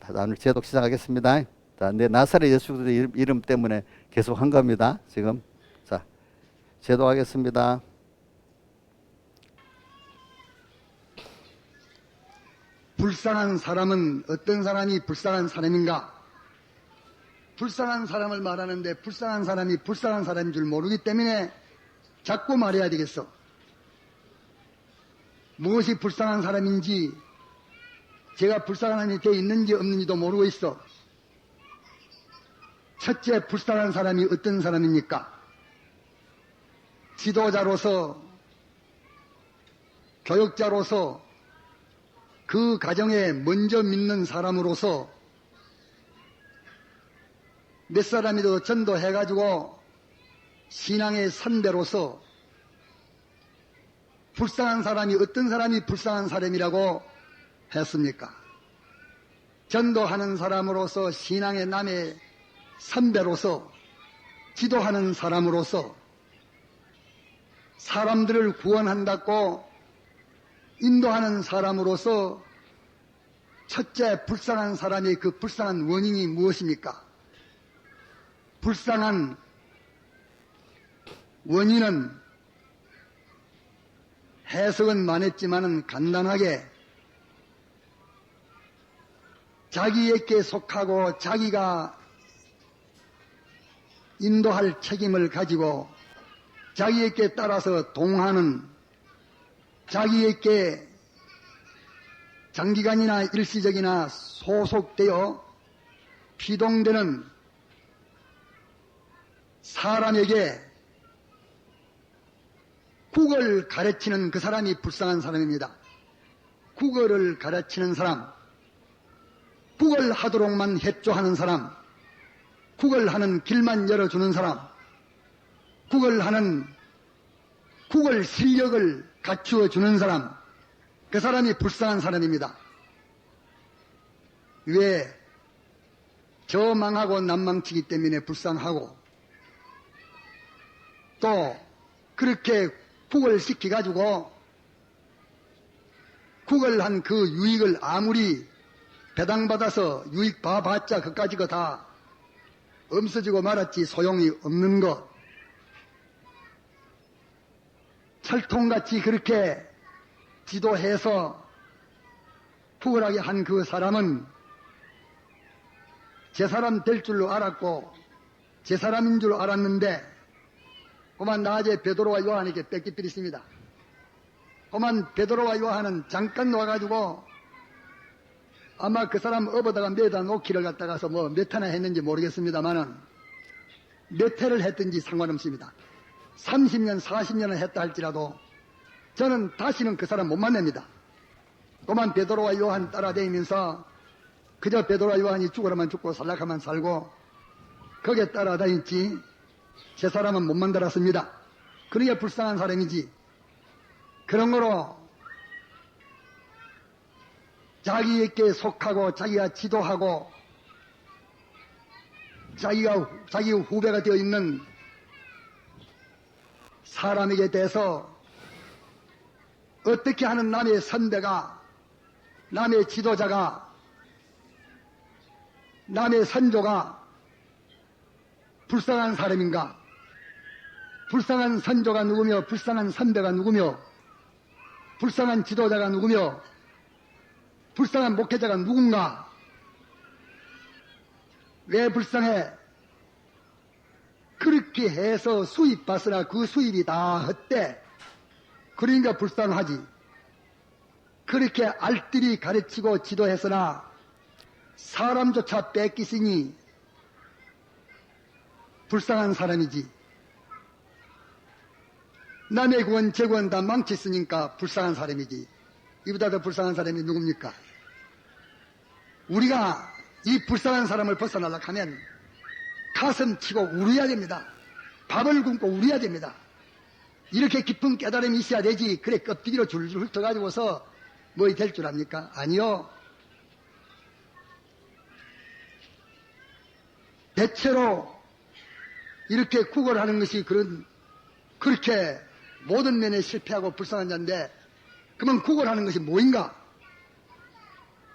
자, 오늘 제독 시작하겠습니다. 자, 내 나사렛 예수 그리스도 이름 때문에 계속 한 겁니다. 지금. 자, 제독하겠습니다. 불쌍한 사람은 어떤 사람이 불쌍한 사람인가? 불쌍한 사람을 말하는데 불쌍한 사람이 불쌍한 사람인 줄 모르기 때문에 자꾸 말해야 되겠어. 무엇이 불쌍한 사람인지, 제가 불쌍한 사람이 되어 있는지 없는지도 모르고 있어. 첫째, 불쌍한 사람이 어떤 사람입니까? 지도자로서, 교육자로서, 그 가정에 먼저 믿는 사람으로서 몇 사람이도 전도해가지고 신앙의 선배로서 불쌍한 사람이 어떤 사람이 불쌍한 사람이라고 했습니까? 전도하는 사람으로서 신앙의 남의 선배로서 기도하는 사람으로서 사람들을 구원한다고 인도하는 사람으로서 첫째 불쌍한 사람의 그 불쌍한 원인이 무엇입니까? 불쌍한 원인은 해석은 많았지만은 간단하게 자기에게 속하고 자기가 인도할 책임을 가지고 자기에게 따라서 동하는, 자기에게 장기간이나 일시적이나 소속되어 피동되는 사람에게 국어를 가르치는 그 사람이 불쌍한 사람입니다. 국어를 가르치는 사람, 국어를 하도록만 협조하는 사람, 국어를 하는 길만 열어주는 사람, 국어를 실력을 갖추어 주는 사람, 그 사람이 불쌍한 사람입니다. 왜? 저 망하고 남 망치기 때문에 불쌍하고, 또 그렇게 국어를 시켜가지고 국어를 한 그 유익을 아무리 배당받아서 유익 봐봤자 그까지가 다 없어지고 말았지 소용이 없는 것. 철통같이 그렇게 지도해서 푸근하게 한 그 사람은 제 사람 될 줄로 알았고 제 사람인 줄 알았는데 그만 낮에 베드로와 요한에게 뺏기버렸습니다. 그만 베드로와 요한은 잠깐 와가지고 아마 그 사람 업어다가 매다 놓기를 갖다가서 뭐 몇 회나 했는지 모르겠습니다만은 몇 회를 했든지 상관없습니다. 30년, 40년을 했다 할지라도 저는 다시는 그 사람 못 만납니다. 그만 베드로와 요한 따라다니면서 그저 베드로와 요한이 죽으라면 죽고 살라카만 살고 거기에 따라다녔지 제 사람은 못 만들었습니다. 그러게 불쌍한 사람이지. 그런 거로 자기에게 속하고 자기가 지도하고 자기 후배가 되어 있는 사람에게 대해서 어떻게 하는 남의 선배가, 남의 지도자가, 남의 선조가 불쌍한 사람인가? 불쌍한 선조가 누구며 불쌍한 선배가 누구며 불쌍한 지도자가 누구며 불쌍한 목회자가 누군가? 왜 불쌍해? 그렇게 해서 수입 받으나 그 수입이 다 헛돼. 그러니까 불쌍하지. 그렇게 알뜰히 가르치고 지도했으나 사람조차 뺏기시니 불쌍한 사람이지. 남의 구원, 제 구원 다 망쳤으니까 불쌍한 사람이지. 이보다 더 불쌍한 사람이 누굽니까? 우리가 이 불쌍한 사람을 벗어나려고 하면 가슴 치고 울어야 됩니다. 밥을 굶고 울어야 됩니다. 이렇게 깊은 깨달음이 있어야 되지. 그래 껍데기로 줄줄 훑어가지고서 뭐 될 줄 압니까? 아니요. 대체로 이렇게 구걸하는 것이 그렇게 모든 면에 실패하고 불쌍한 자인데, 그러면 구걸하는 것이 뭐인가?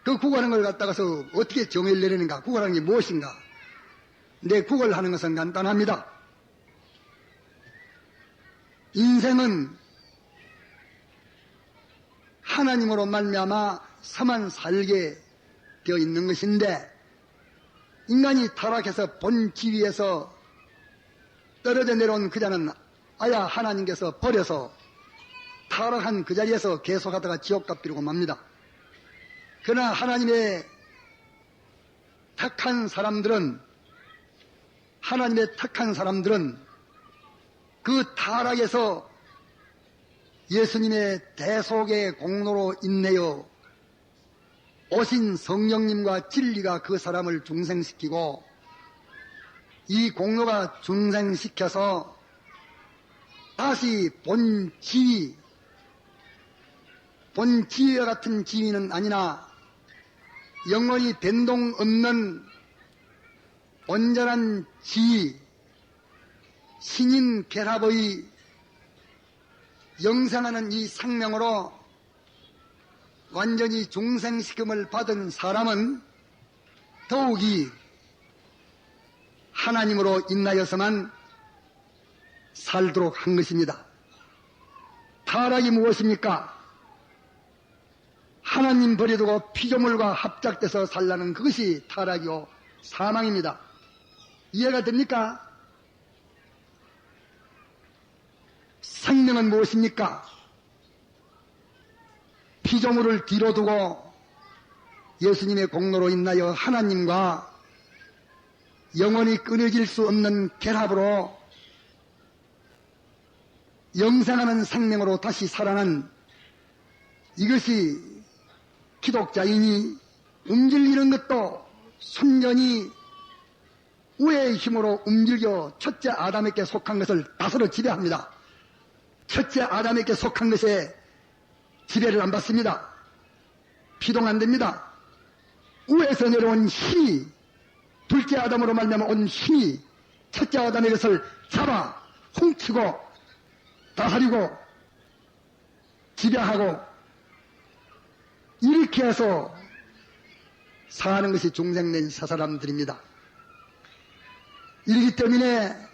그 구걸하는 걸 갖다가서 어떻게 정의를 내리는가? 구걸하는 게 무엇인가? 내 구걸하는 것은 간단합니다. 인생은 하나님으로 말미암아 사만 살게 되어 있는 것인데, 인간이 타락해서 본 지위에서 떨어져 내려온 그 자는 아야 하나님께서 버려서 타락한 그 자리에서 계속하다가 지옥 갚이려고 맙니다. 그러나 하나님의 택한 사람들은 그 타락에서 예수님의 대속의 공로로 인내어 오신 성령님과 진리가 그 사람을 중생시키고, 이 공로가 중생시켜서 다시 본 지위와 같은 지위는 아니나 영원히 변동 없는 온전한 지위, 신인 결합의 영생하는 이 생명으로 완전히 중생시킴을 받은 사람은 더욱이 하나님으로 인하여서만 살도록 한 것입니다. 타락이 무엇입니까? 하나님 버려두고 피조물과 합작돼서 살라는 그것이 타락이요 사망입니다. 이해가 됩니까? 생명은 무엇입니까? 피조물을 뒤로 두고 예수님의 공로로 인하여 하나님과 영원히 끊어질 수 없는 결합으로 영생하는 생명으로 다시 살아난, 이것이 기독자이니 움직이는 것도 순전히 우애의 힘으로 움직여 첫째 아담에게 속한 것을 다스려 지배합니다. 첫째 아담에게 속한 것에 지배를 안 받습니다. 피동 안 됩니다. 우에서 내려온 힘이, 둘째 아담으로 말미암아 온 힘이 첫째 아담의 것을 잡아 훔치고 다스리고 지배하고 이렇게 해서 사는 것이 중생된 새 사람들입니다. 이렇기 때문에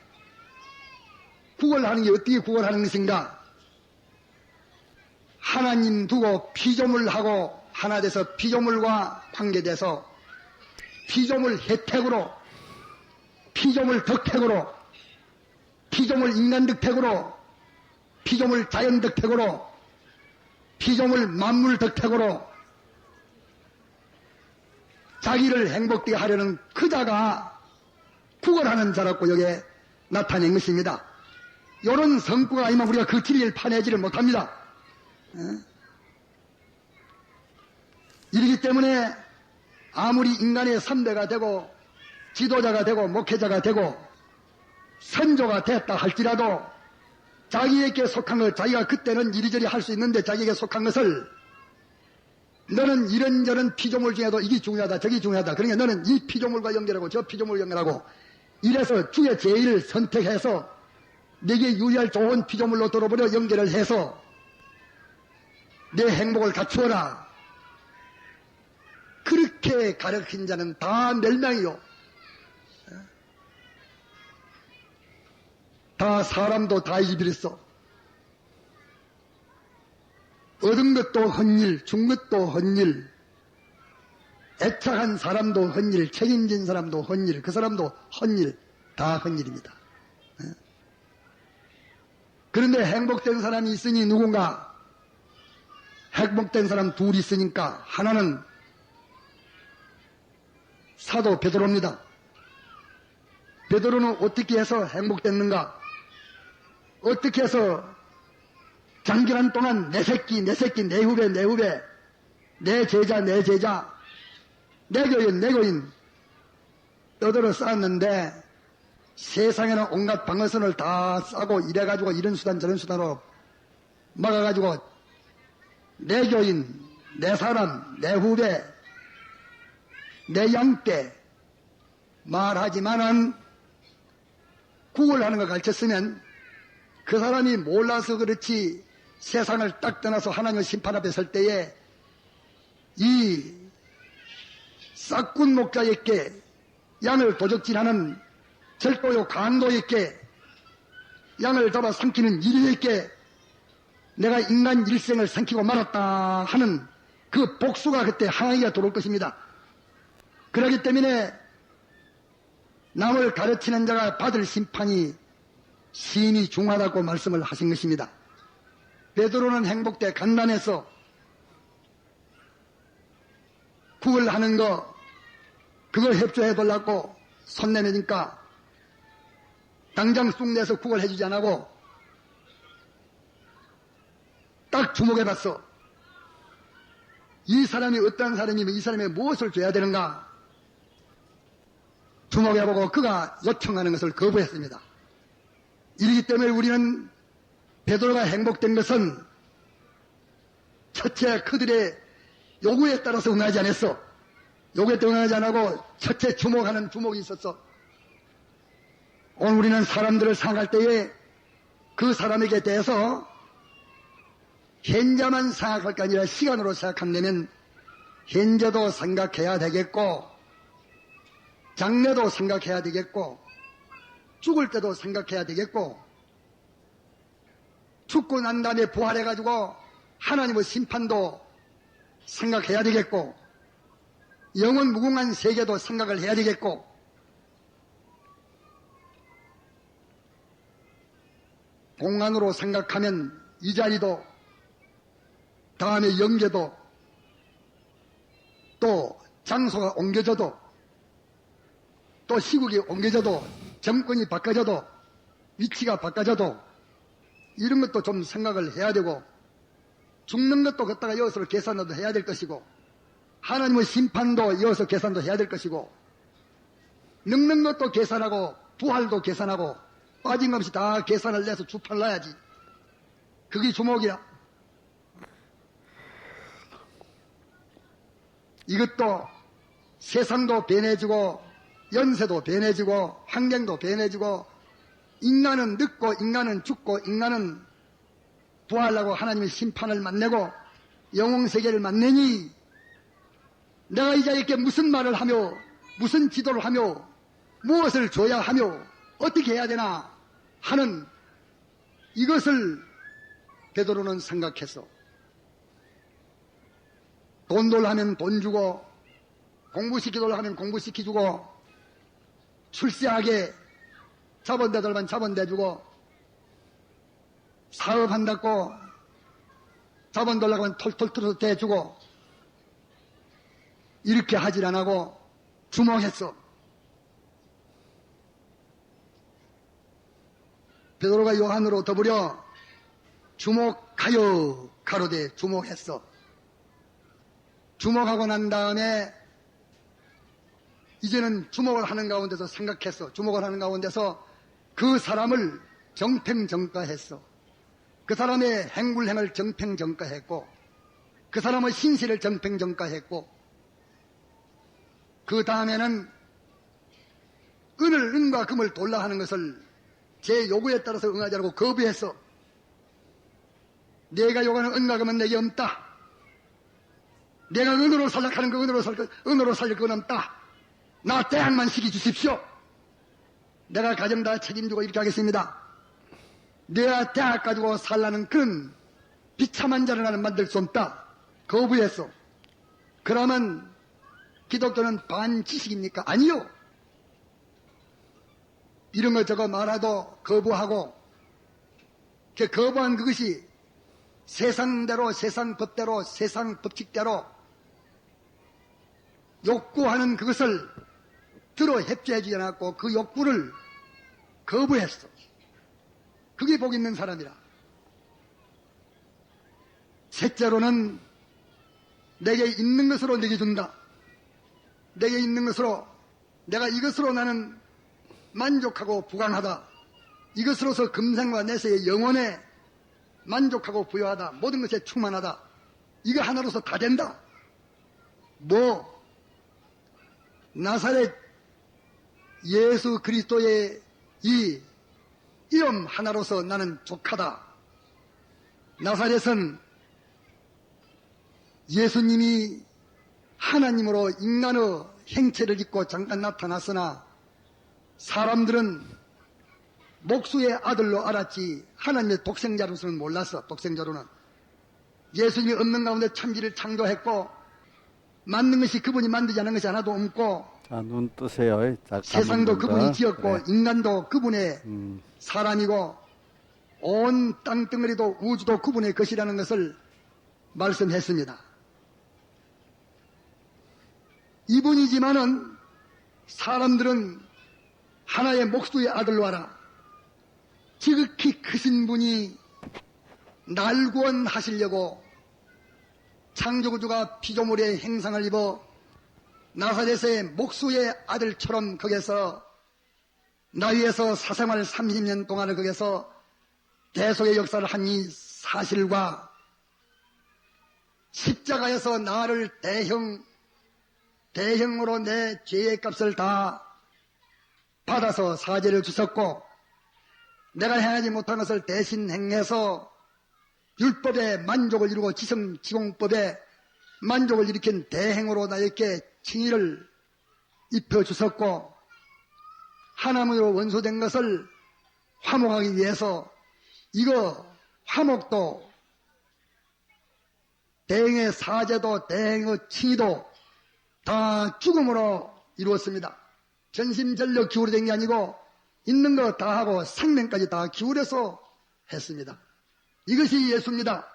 구걸하는 게 어떻게 구걸하는 것인가? 하나님 두고 피조물하고 하나 돼서 피조물과 관계돼서 피조물 혜택으로, 피조물 덕택으로, 피조물 인간 덕택으로, 피조물 자연 덕택으로, 피조물 만물 덕택으로 자기를 행복되게 하려는 그 자가 구걸하는 자라고 여기에 나타낸 것입니다. 이런 성과가 아니면 우리가 그 진리를 파내지를 못합니다. 이러기 때문에 아무리 인간의 선배가 되고 지도자가 되고 목회자가 되고 선조가 됐다 할지라도 자기에게 속한 것, 자기가 그때는 이리저리 할 수 있는데 자기에게 속한 것을 너는 이런저런 피조물 중에도 이게 중요하다 저게 중요하다, 그러니까 너는 이 피조물과 연결하고 저 피조물 연결하고 이래서 주의 제의를 선택해서 내게 유리할 좋은 피조물로 들어버려 연결을 해서 내 행복을 갖추어라. 그렇게 가르친 자는 다 멸망이요. 다 사람도 다 잊어버렸어. 얻은 것도 헛일, 준 것도 헛일, 애착한 사람도 헛일, 책임진 사람도 헛일, 그 사람도 헛일, 다 헛일입니다. 그런데 행복된 사람이 있으니 누군가? 행복된 사람 둘이 있으니까 하나는 사도 베드로입니다. 베드로는 어떻게 해서 행복됐는가? 어떻게 해서 장기간 동안 내 새끼, 내 후배, 내 제자, 내 교인 떠들어 쌓았는데 세상에는 온갖 방어선을 다 싸고 이래가지고 이런 수단 저런 수단으로 막아가지고 내 교인, 내 사람, 내 후배, 내 양떼, 말하지만은 구걸하는 걸 가르쳤으면 그 사람이 몰라서 그렇지 세상을 딱 떠나서 하나님의 심판 앞에 설 때에 이 싹군 목자에게 양을 도적질하는 절도요 강도에게 양을 잡아 삼키는 이리에게 내가 인간 일생을 삼키고 말았다 하는 그 복수가 그때 항의가 들어올 것입니다. 그렇기 때문에 남을 가르치는 자가 받을 심판이 심히 중하다고 말씀을 하신 것입니다. 베드로는 행복돼 간단해서 구걸하는 거 그걸 협조해 보려고 손 내미니까 당장 쑥 내서 구걸해 주지 않고 딱 주목해 봤어. 이 사람이 어떤 사람이면 이 사람에게 무엇을 줘야 되는가 주목해 보고 그가 요청하는 것을 거부했습니다. 이러기 때문에 우리는 베드로가 행복된 것은 첫째 그들의 요구에 따라서 응하지 않았어. 요구에 따라 응하지 않고 첫째 주목하는 주목이 있었어. 오늘 우리는 사람들을 생각할 때에 그 사람에게 대해서 현재만 생각할 게 아니라 시간으로 생각한다면 현재도 생각해야 되겠고 장래도 생각해야 되겠고 죽을 때도 생각해야 되겠고 죽고 난 다음에 부활해가지고 하나님의 심판도 생각해야 되겠고 영원 무궁한 세계도 생각을 해야 되겠고 공간으로 생각하면 이 자리도 다음에 영계도 또 장소가 옮겨져도 또 시국이 옮겨져도 정권이 바꿔져도 위치가 바꿔져도 이런 것도 좀 생각을 해야 되고 죽는 것도 걷다가 이어서 계산도 해야 될 것이고 하나님의 심판도 이어서 계산도 해야 될 것이고 늙는 것도 계산하고 부활도 계산하고 빠진 것 없이 다 계산을 내서 주판을 놔야지. 그게 주목이야. 이것도 세상도 변해지고 연세도 변해지고 환경도 변해지고 인간은 늙고 인간은 죽고 인간은 부활하고 하나님의 심판을 만나고 영웅세계를 만나니 내가 이 자에게 무슨 말을 하며 무슨 지도를 하며 무엇을 줘야 하며 어떻게 해야 되나 하는 이것을 베드로는 생각해서 돈 돌 하면 돈 주고 공부시키돌 하면 공부시키주고 출세하게 자본대들만 자본대주고 사업한다고 자본 돌라고 하면 톨톨 털어서 대주고 이렇게 하질 않고 주목했어. 베드로가 요한으로 더불어 주목하여 가로되 주목했어. 주목하고 난 다음에 이제는 주목을 하는 가운데서 생각했어. 주목을 하는 가운데서 그 사람을 정평정가했어. 그 사람의 행불행을 정평정가했고 그 사람의 신세를 정평정가했고 그 다음에는 은과 금을 돌라 하는 것을 제 요구에 따라서 응하지 않고 거부했어. 내가 요구하는 은과 금은 내게 없다. 내가 은으로 살락하는 그 은으로 살릴 건 없다. 나 대학만 시켜주십시오. 내가 가정 다 책임지고 이렇게 하겠습니다. 내가 대학 가지고 살라는 그런 비참한 자를 나는 만들 수 없다. 거부했어. 그러면 기독교는 반지식입니까? 아니요. 이런 거 저거 말아도 거부하고 그 거부한 그것이 세상대로 세상 법대로 세상 법칙대로 욕구하는 그것을 들어 협조해주지 않았고 그 욕구를 거부했어. 그게 복 있는 사람이라. 셋째로는 내게 있는 것으로 내게 준다. 내게 있는 것으로 내가 이것으로 나는 만족하고 부강하다. 이것으로서 금생과 내세의 영혼에 만족하고 부여하다. 모든 것에 충만하다. 이거 하나로서 다 된다. 나사렛 예수 그리스도의 이 이름 하나로서 나는 족하다. 나사렛은 예수님이 하나님으로 인간의 행체를 입고 잠깐 나타났으나 사람들은 목수의 아들로 알았지 하나님의 독생자로서는 몰랐어. 독생자로는 예수님이 없는 가운데 천지를 창조했고 만든 것이 그분이 만들지 않은 것이 하나도 없고 자, 눈 뜨세요. 자, 세상도 감독님들. 그분이 지었고 그래. 인간도 그분의 사람이고 온 땅덩어리도 우주도 그분의 것이라는 것을 말씀했습니다. 이분이지만은 사람들은 하나의 목수의 아들로 알아. 지극히 크신 분이 날 구원하시려고 창조주가 피조물의 행상을 입어 나사렛의 목수의 아들처럼 거기서 나 위에서 사생활 30년 동안을 거기서 대속의 역사를 한 이 사실과 십자가에서 나를 대형으로 내 죄의 값을 다 받아서 사죄를 주셨고 내가 행하지 못한 것을 대신 행해서 율법의 만족을 이루고 지공법의 만족을 일으킨 대행으로 나에게 칭의를 입혀주셨고 하나님으로 원소된 것을 화목하기 위해서 이거 화목도 대행의 사죄도 대행의 칭의도 다 죽음으로 이루었습니다. 전심전력 기울여 된 게 아니고 있는 거 다 하고 생명까지 다 기울여서 했습니다. 이것이 예수입니다.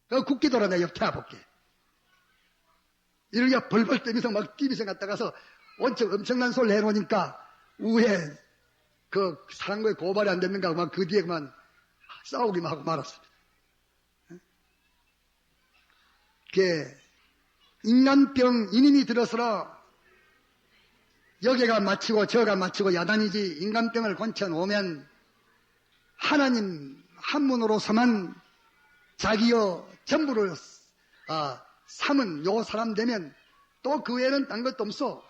그 국기 돌아 내가 옆에 볼게. 이렇게 벌벌 떨면서 막 뛰면서 갔다 가서 엄청난 소리를 해놓으니까 우에 그 사람과의 고발이 안 됐는가 막 그 뒤에 그만 싸우기만 하고 말았습니다. 그게 인간병 이님이 들어서라 여기가 마치고 저가 마치고 야단이지 인간병을 건쳐놓으면 하나님 한문으로서만 자기여 전부를 삼은 요 사람 되면 또 그 외에는 딴 것도 없어.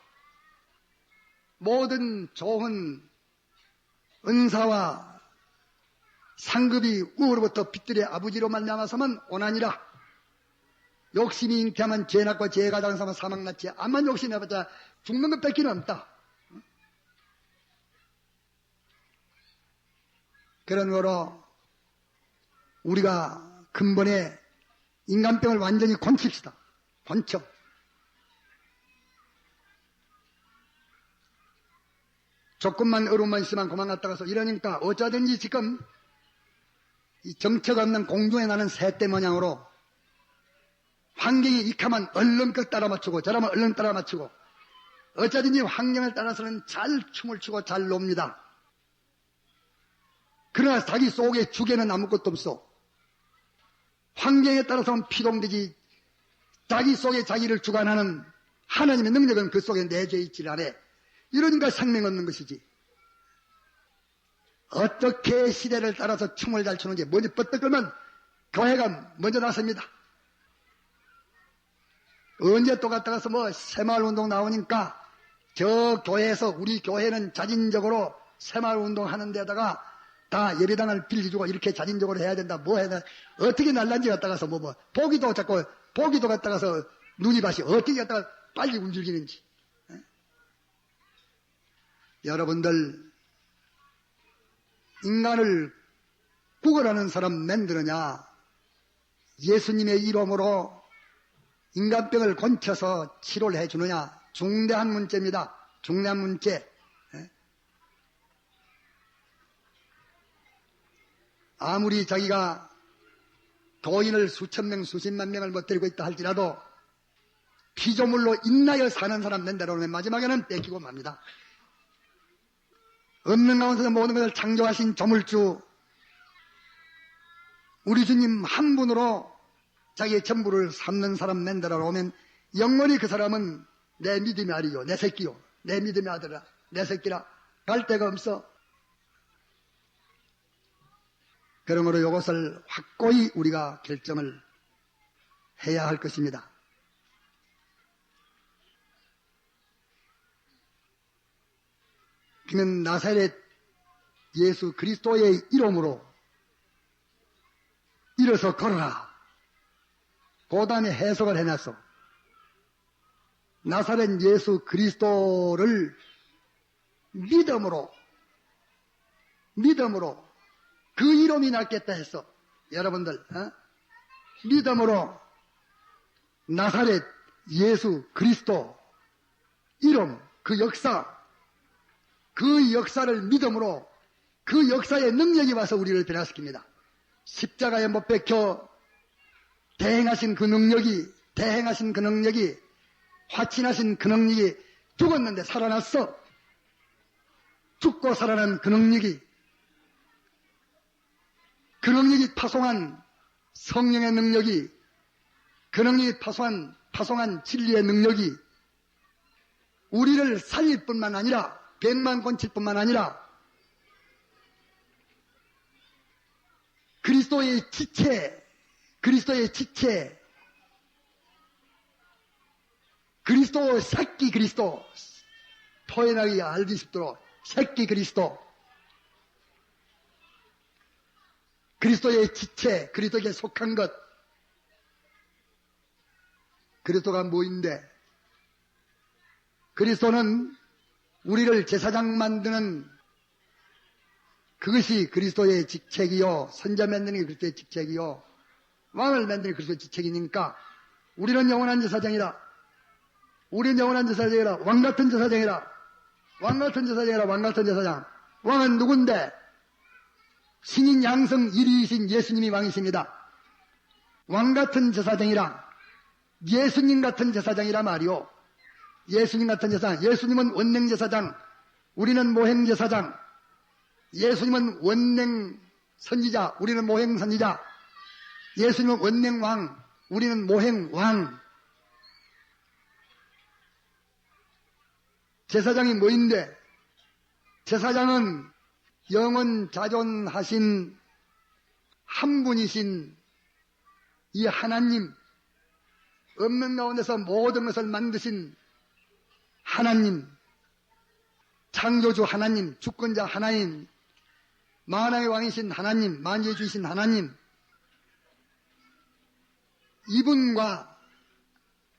모든 좋은 은사와 상급이 우로부터 빛들의 아버지로 말미암아서만 오나니라. 욕심이 잉태하면 죄 낳고 죄가 장사하면 사망 낳지. 암만 욕심해봤자 죽는 것 뺏기는 없다. 그런 거로 우리가 근본에 인간병을 완전히 건칩시다. 건쳐. 조금만 어려움만 있으면 그만 갔다 가서 이러니까 어쩌든지 지금 이 정처 없는 공중에 나는 새떼 모양으로 환경이 익하면 얼른 그 따라 맞추고 저라면 얼른 따라 맞추고 어쩌든지 환경을 따라서는 잘 춤을 추고 잘 놉니다. 그러나 자기 속에 주게는 아무것도 없어. 환경에 따라서는 피동되지 자기 속에 자기를 주관하는 하나님의 능력은 그 속에 내재해 있지 않아. 이러니까 생명 없는 것이지. 어떻게 시대를 따라서 춤을 잘 추는지 먼저 뻗떡 끌면 교회가 먼저 나섭니다. 언제 또 갔다 가서 뭐 새마을운동 나오니까 저 교회에서 우리 교회는 자진적으로 새마을운동 하는 데다가 다 예배당을 빌려주고 이렇게 자진적으로 해야 된다. 뭐 해야 된다. 어떻게 날란지 갔다가서 보기도 자꾸 보기도 갔다가서 눈이 봐시 어떻게 갔다가 빨리 움직이는지. 여러분들 인간을 구걸하는 사람 만드느냐 예수님의 이름으로 인간병을 건쳐서 치료를 해주느냐 중대한 문제입니다. 중대한 문제. 아무리 자기가 도인을 수천 명 수십만 명을 못 데리고 있다 할지라도 피조물로 인나여 사는 사람 낸다로는 마지막에는 뺏기고 맙니다. 없는 가운데서 모든 것을 창조하신 조물주 우리 주님 한 분으로 자기의 전부를 삼는 사람 낸다라고 하면 영원히 그 사람은 내 믿음의 아리요 내 새끼요 내 믿음의 아들아 내 새끼라 갈 데가 없어. 그러므로 이것을 확고히 우리가 결정을 해야 할 것입니다. 그러면 나사렛 예수 그리스도의 이름으로 일어서 걸어라. 그 다음에 해석을 해놨어. 나사렛 예수 그리스도를 믿음으로 그 이름이 낫겠다 했어. 여러분들 믿음으로 나사렛 예수 그리스도 이름 그 역사를 믿음으로 그 역사의 능력이 와서 우리를 변화시킵니다. 십자가에 못 박혀 대행하신 그 능력이 화친하신 그 능력이 죽었는데 살아났어. 죽고 살아난 그 능력이 파송한 성령의 능력이 그 능력이 파송한 진리의 능력이 우리를 살릴 뿐만 아니라 백만 건칠 뿐만 아니라 그리스도의 지체 그리스도 새끼 그리스도 표현하기 알기 쉽도록 새끼 그리스도의 지체 그리스도에게 속한 것 그리스도가 뭐인데 그리스도는 우리를 제사장 만드는 그것이 그리스도의 직책이요 선자 만드는 게 그리스도의 직책이요 왕을 만드는 게 그리스도의 직책이니까 우리는 영원한 제사장이라 왕같은 제사장이라 왕같은 제사장 왕은 누군데 신인 양성 1위이신 예수님이 왕이십니다. 왕같은 제사장이라 예수님 같은 제사장이라 말이요. 예수님 같은 제사장 예수님은 원냉 제사장 우리는 모행 제사장 예수님은 원냉 선지자 우리는 모행 선지자 예수님은 원냉 왕 우리는 모행 왕. 제사장이 뭐인데 제사장은 영원 자존하신 한 분이신 이 하나님 없는 가운데서 모든 것을 만드신 하나님 창조주 하나님 주권자 하나님 만왕의 왕이신 하나님 만주의 주이신 하나님 이분과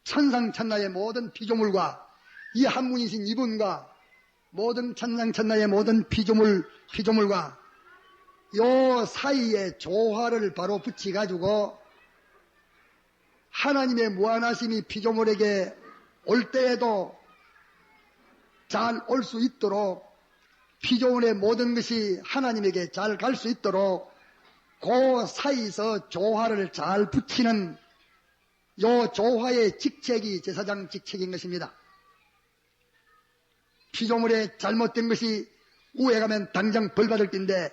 천상천하의 모든 피조물과 이 한 분이신 이분과 모든 천상천하의 모든 피조물과 요 사이에 조화를 바로 붙여가지고 하나님의 무한하심이 피조물에게 올 때에도 잘 올 수 있도록 피조물의 모든 것이 하나님에게 잘 갈 수 있도록 그 사이에서 조화를 잘 붙이는 요 조화의 직책이 제사장 직책인 것입니다. 피조물의 잘못된 것이 우에 가면 당장 벌받을 텐데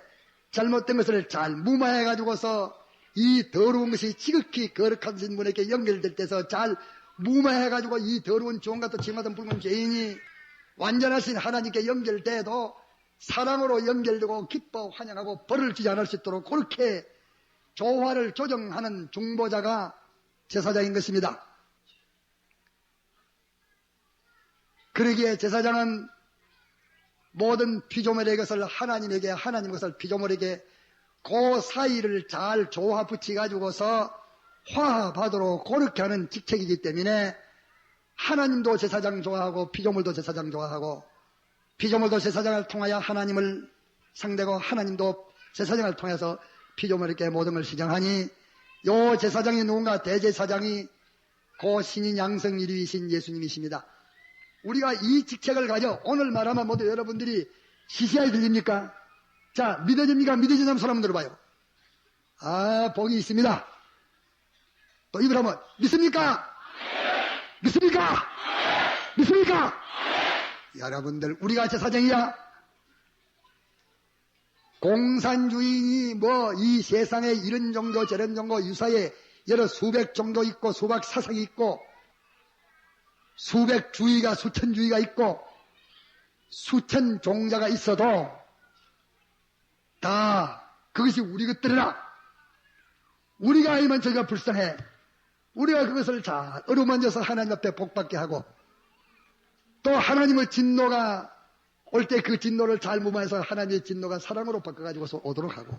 잘못된 것을 잘 무마해가지고서 이 더러운 것이 지극히 거룩한 분에게 연결될 때서 잘 무마해가지고 이 더러운 죄인과 또 지금 같은 붉은 죄인이 완전하신 하나님께 연결돼도 사랑으로 연결되고 기뻐 환영하고 벌을 주지 않을 수 있도록 그렇게 조화를 조정하는 중보자가 제사장인 것입니다. 그러기에 제사장은 모든 피조물의 것을 하나님에게, 하나님 것을 피조물에게 그 사이를 잘 조화 붙여가지고서 화합하도록 그렇게 하는 직책이기 때문에 하나님도 제사장 좋아하고 피조물도 제사장 좋아하고 피조물도 제사장을 통하여 하나님을 상대고 하나님도 제사장을 통해서 피조물에게 모든 걸 시정하니 요 제사장이 누군가 대제사장이 고 신인 양성 1위이신 예수님이십니다. 우리가 이 직책을 가져 오늘 말하면 모두 여러분들이 시시하게 들립니까? 자, 믿어집니까? 믿어지는 사람 한번 들어봐요. 아, 복이 있습니다. 또 입을 한번 믿습니까? 믿습니까? 믿습니까? 여러분들 우리가 제사장이야. 공산주의니 뭐 이 세상에 이런 종교 저런 종교 유사에 여러 수백 종교 있고 수백 사상이 있고 수백 주의가 수천 주의가 있고 수천 종자가 있어도 다 그것이 우리 것들이라. 우리가 알면 저희가 불쌍해. 우리가 그것을 잘 어루만져서 하나님 앞에 복받게 하고 또 하나님의 진노가 올 때 그 진노를 잘 무마해서 하나님의 진노가 사랑으로 바꿔가지고서 오도록 하고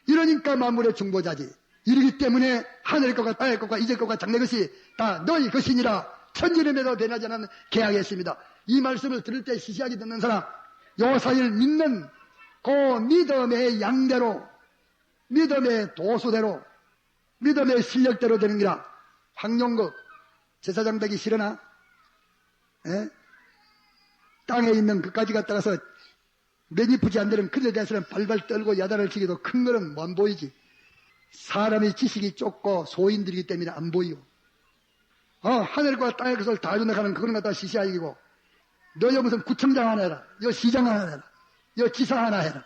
이러니까 만물의 중보자지. 이러기 때문에 하늘의 것과 땅의 것과 이제 것과 장래 것이 다 너희 것이니라 천지름에도 변하지 않는 계약이었습니다. 이 말씀을 들을 때 시시하게 듣는 사람 요 사이를 믿는 그 믿음의 양대로 믿음의 도수대로 믿음의 실력대로 되는 기라. 황용국 제사장 되기 싫으나 에? 땅에 있는 그까지 갔다가서 매니푸지 안 되는 그들에 대해서는 발발 떨고 야단을 치기도 큰 거는 안 보이지. 사람의 지식이 좁고 소인들이기 때문에 안 보여. 하늘과 땅의 것을 다 준다가는 그거는 갖다 시시하기고 너여 무슨 구청장 하나 해라. 여 시장 하나 해라. 여 지사 하나 해라.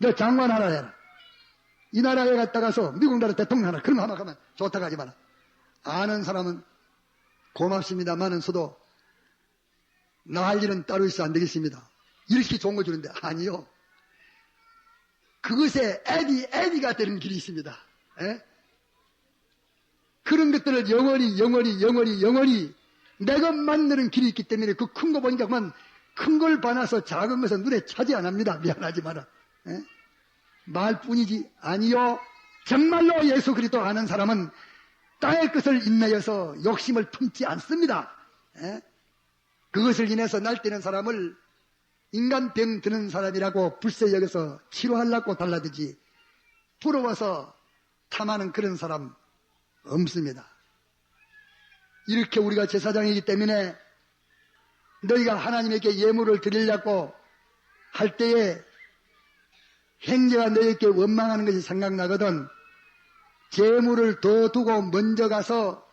여 장관 하나 해라. 이 나라에 갔다가서 미국 나라 대통령 하나 그런 거 하나 가면 좋다고 하지 마라. 아는 사람은 고맙습니다만은 서도 나 할 일은 따로 있어 안 되겠습니다. 이렇게 좋은 거 주는데 아니요. 그것에 애비가 되는 길이 있습니다. 에? 그런 것들을 영원히 내가 만드는 길이 있기 때문에 그 큰 거 보니까 그만 큰 걸 봐놔서 작은 것은 눈에 차지 안 합니다. 미안하지만 말뿐이지. 아니요. 정말로 예수 그리스도 아는 사람은 땅의 것을 인내해서 욕심을 품지 않습니다. 에? 그것을 인해서 날뛰는 사람을 인간병 드는 사람이라고 불쌍히 여겨서 치료하려고 달라들지 부러워서 탐하는 그런 사람 없습니다. 이렇게 우리가 제사장이기 때문에 너희가 하나님에게 예물을 드리려고 할 때에 형제가 너희에게 원망하는 것이 생각나거든. 재물을 더 두고 먼저 가서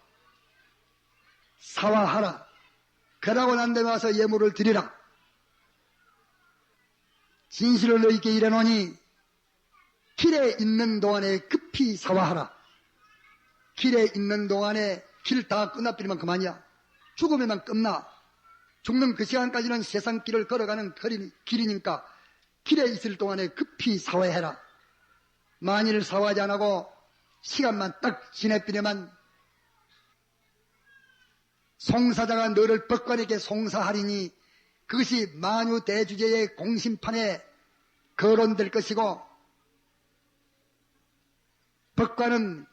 사화하라. 그러고 난 다음에 와서 예물을 드리라. 진실로 너희에게 이르노니 길에 있는 동안에 급히 사화하라. 길에 있는 동안에 길 다 끝나버리면 그만이야. 죽으면 끝나. 죽는 그 시간까지는 세상 길을 걸어가는 길이니까 길에 있을 동안에 급히 사화해라. 만일 사화하지 않고 시간만 딱 지내버리면 송사자가 너를 법관에게 송사하리니 그것이 만유 대주제의 공심판에 거론될 것이고 법관은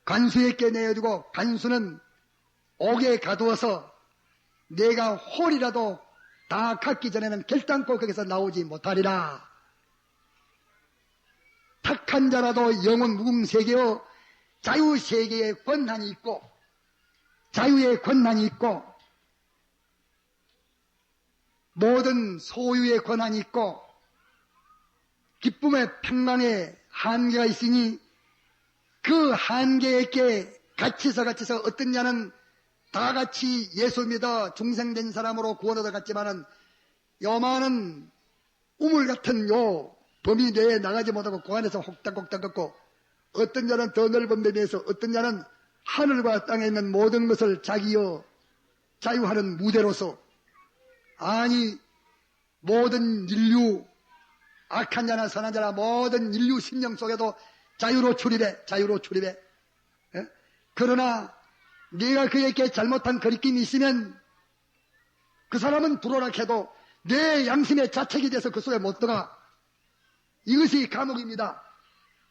간수에게 내어주고 간수는 옥에 가두어서 내가 홀이라도 다 갖기 전에는 결단코 거기서 나오지 못하리라. 탁한 자라도 영원 무궁세계의 자유세계의 권한이 있고 자유의 권한이 있고 모든 소유의 권한이 있고 기쁨의 평강의 한계가 있으니 그 한계에 갇혀서 어떤 자는 다 같이 예수 믿어 중생된 사람으로 구원 얻어갔지만은 요만한 우물 같은 요 범위 내에 나가지 못하고 그 안에서 혹닥혹닥 걷고 어떤 자는 더 넓은 범위에서 어떤 자는 하늘과 땅에 있는 모든 것을 자기여 자유하는 무대로서 아니 모든 인류 악한 자나 선한 자나 모든 인류 심령 속에도 자유로 출입해. 에? 그러나 네가 그에게 잘못한 거리낌이 있으면 그 사람은 불오락해도 내 양심의 자책이 돼서 그 속에 못 들어가. 이것이 감옥입니다.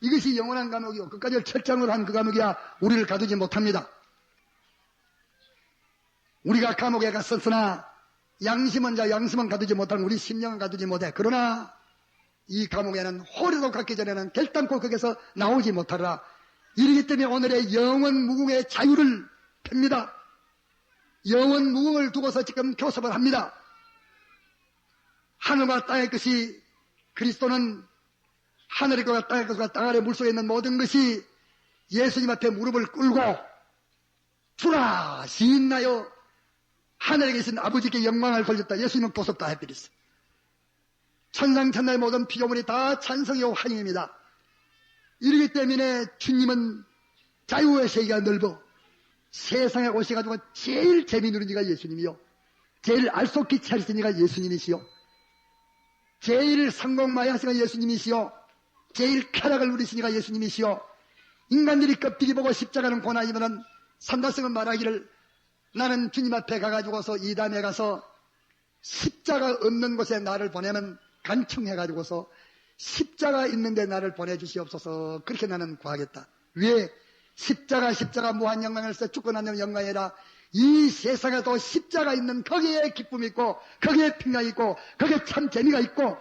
이것이 영원한 감옥이요. 끝까지 철장으로 한 그 감옥이야 우리를 가두지 못합니다. 우리가 감옥에 갔었으나 양심은 가두지 못하는 우리 심령은 가두지 못해. 그러나 이 감옥에는 호래도 갖기 전에는 결단코 거기서 나오지 못하라. 이러기 때문에 오늘의 영원 무궁의 자유를 팹니다. 영원 무궁을 두고서 지금 교섭을 합니다. 하늘과 땅의 것이 그리스도는 하늘의 것과 땅의 것과 땅 아래 물속에 있는 모든 것이 예수님 앞에 무릎을 꿇고 주라 시인나여 하늘에 계신 아버지께 영광을 돌렸다. 예수님은 보섭다 해버렸어. 천상천하의 모든 피조물이 다 찬성이요 환영입니다. 이러기 때문에 주님은 자유의 세계가 넓어 세상에 오셔가지고 제일 재미 누린 이가 예수님이요. 제일 알속기 차리신 이가 예수님이시요. 제일 성공마이 하신 이가 예수님이시요. 제일 쾌락을 누리신 이가 예수님이시요. 인간들이 껍데기 보고 십자가는 고난이면은 산다성은 말하기를 나는 주님 앞에 가가지고서 이담에 가서 십자가 없는 곳에 나를 보내면 간청해가지고서 십자가 있는데 나를 보내주시옵소서. 그렇게 나는 구하겠다. 왜? 십자가 무한 영광에서 죽고 나면 영광이라. 이 세상에도 십자가 있는 거기에 기쁨이 있고 거기에 평강이 있고 거기에 참 재미가 있고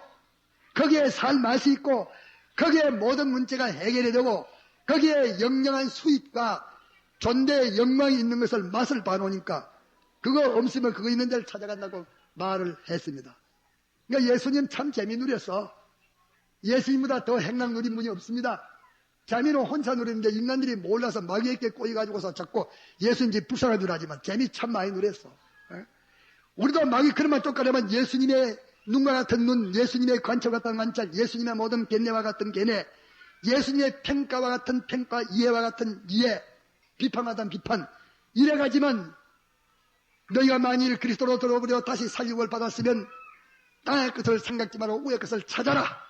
거기에 살 맛이 있고 거기에 모든 문제가 해결이 되고 거기에 영영한 수입과 존재의 영광이 있는 것을 맛을 봐놓으니까 그거 없으면 그거 있는 데를 찾아간다고 말을 했습니다. 그러니까 예수님 참 재미 누렸어. 예수님보다 더 행락 누린 분이 없습니다. 재미는 혼자 누리는데 인간들이 몰라서 마귀에게 꼬여가지고서 자꾸 예수님이 불쌍한 줄 알지만 재미 참 많이 누렸어. 우리도 마귀 그런만 쫓아내면 예수님의 눈과 같은 눈, 예수님의 관찰 같은 관찰, 예수님의 모든 견해와 같은 견해, 예수님의 평가와 같은 평가, 이해와 같은 이해, 비판과 같은 비판, 이래가지만 너희가 만일 그리스도로 들어오려 다시 살육을 받았으면 땅의 것을 생각지 말고 위의 것을 찾아라.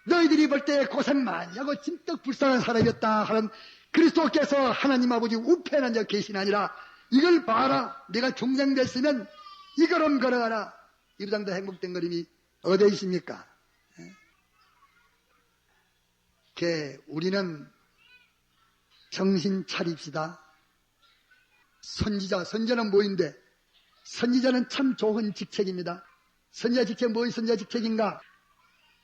너희들이 볼 때 고생 많이 하고 진짜 불쌍한 사람이었다 하는 그리스도께서 하나님 아버지 우편에 앉아 계시나니라. 이걸 봐라. 내가 중생됐으면 이 걸음 걸어가라. 이보다 더 행복된 걸음이 어디 있습니까? 우리는 정신 차립시다. 선지자는 뭐인데? 선지자는 참 좋은 직책입니다. 선지자 직책 뭐인 선지자 직책인가?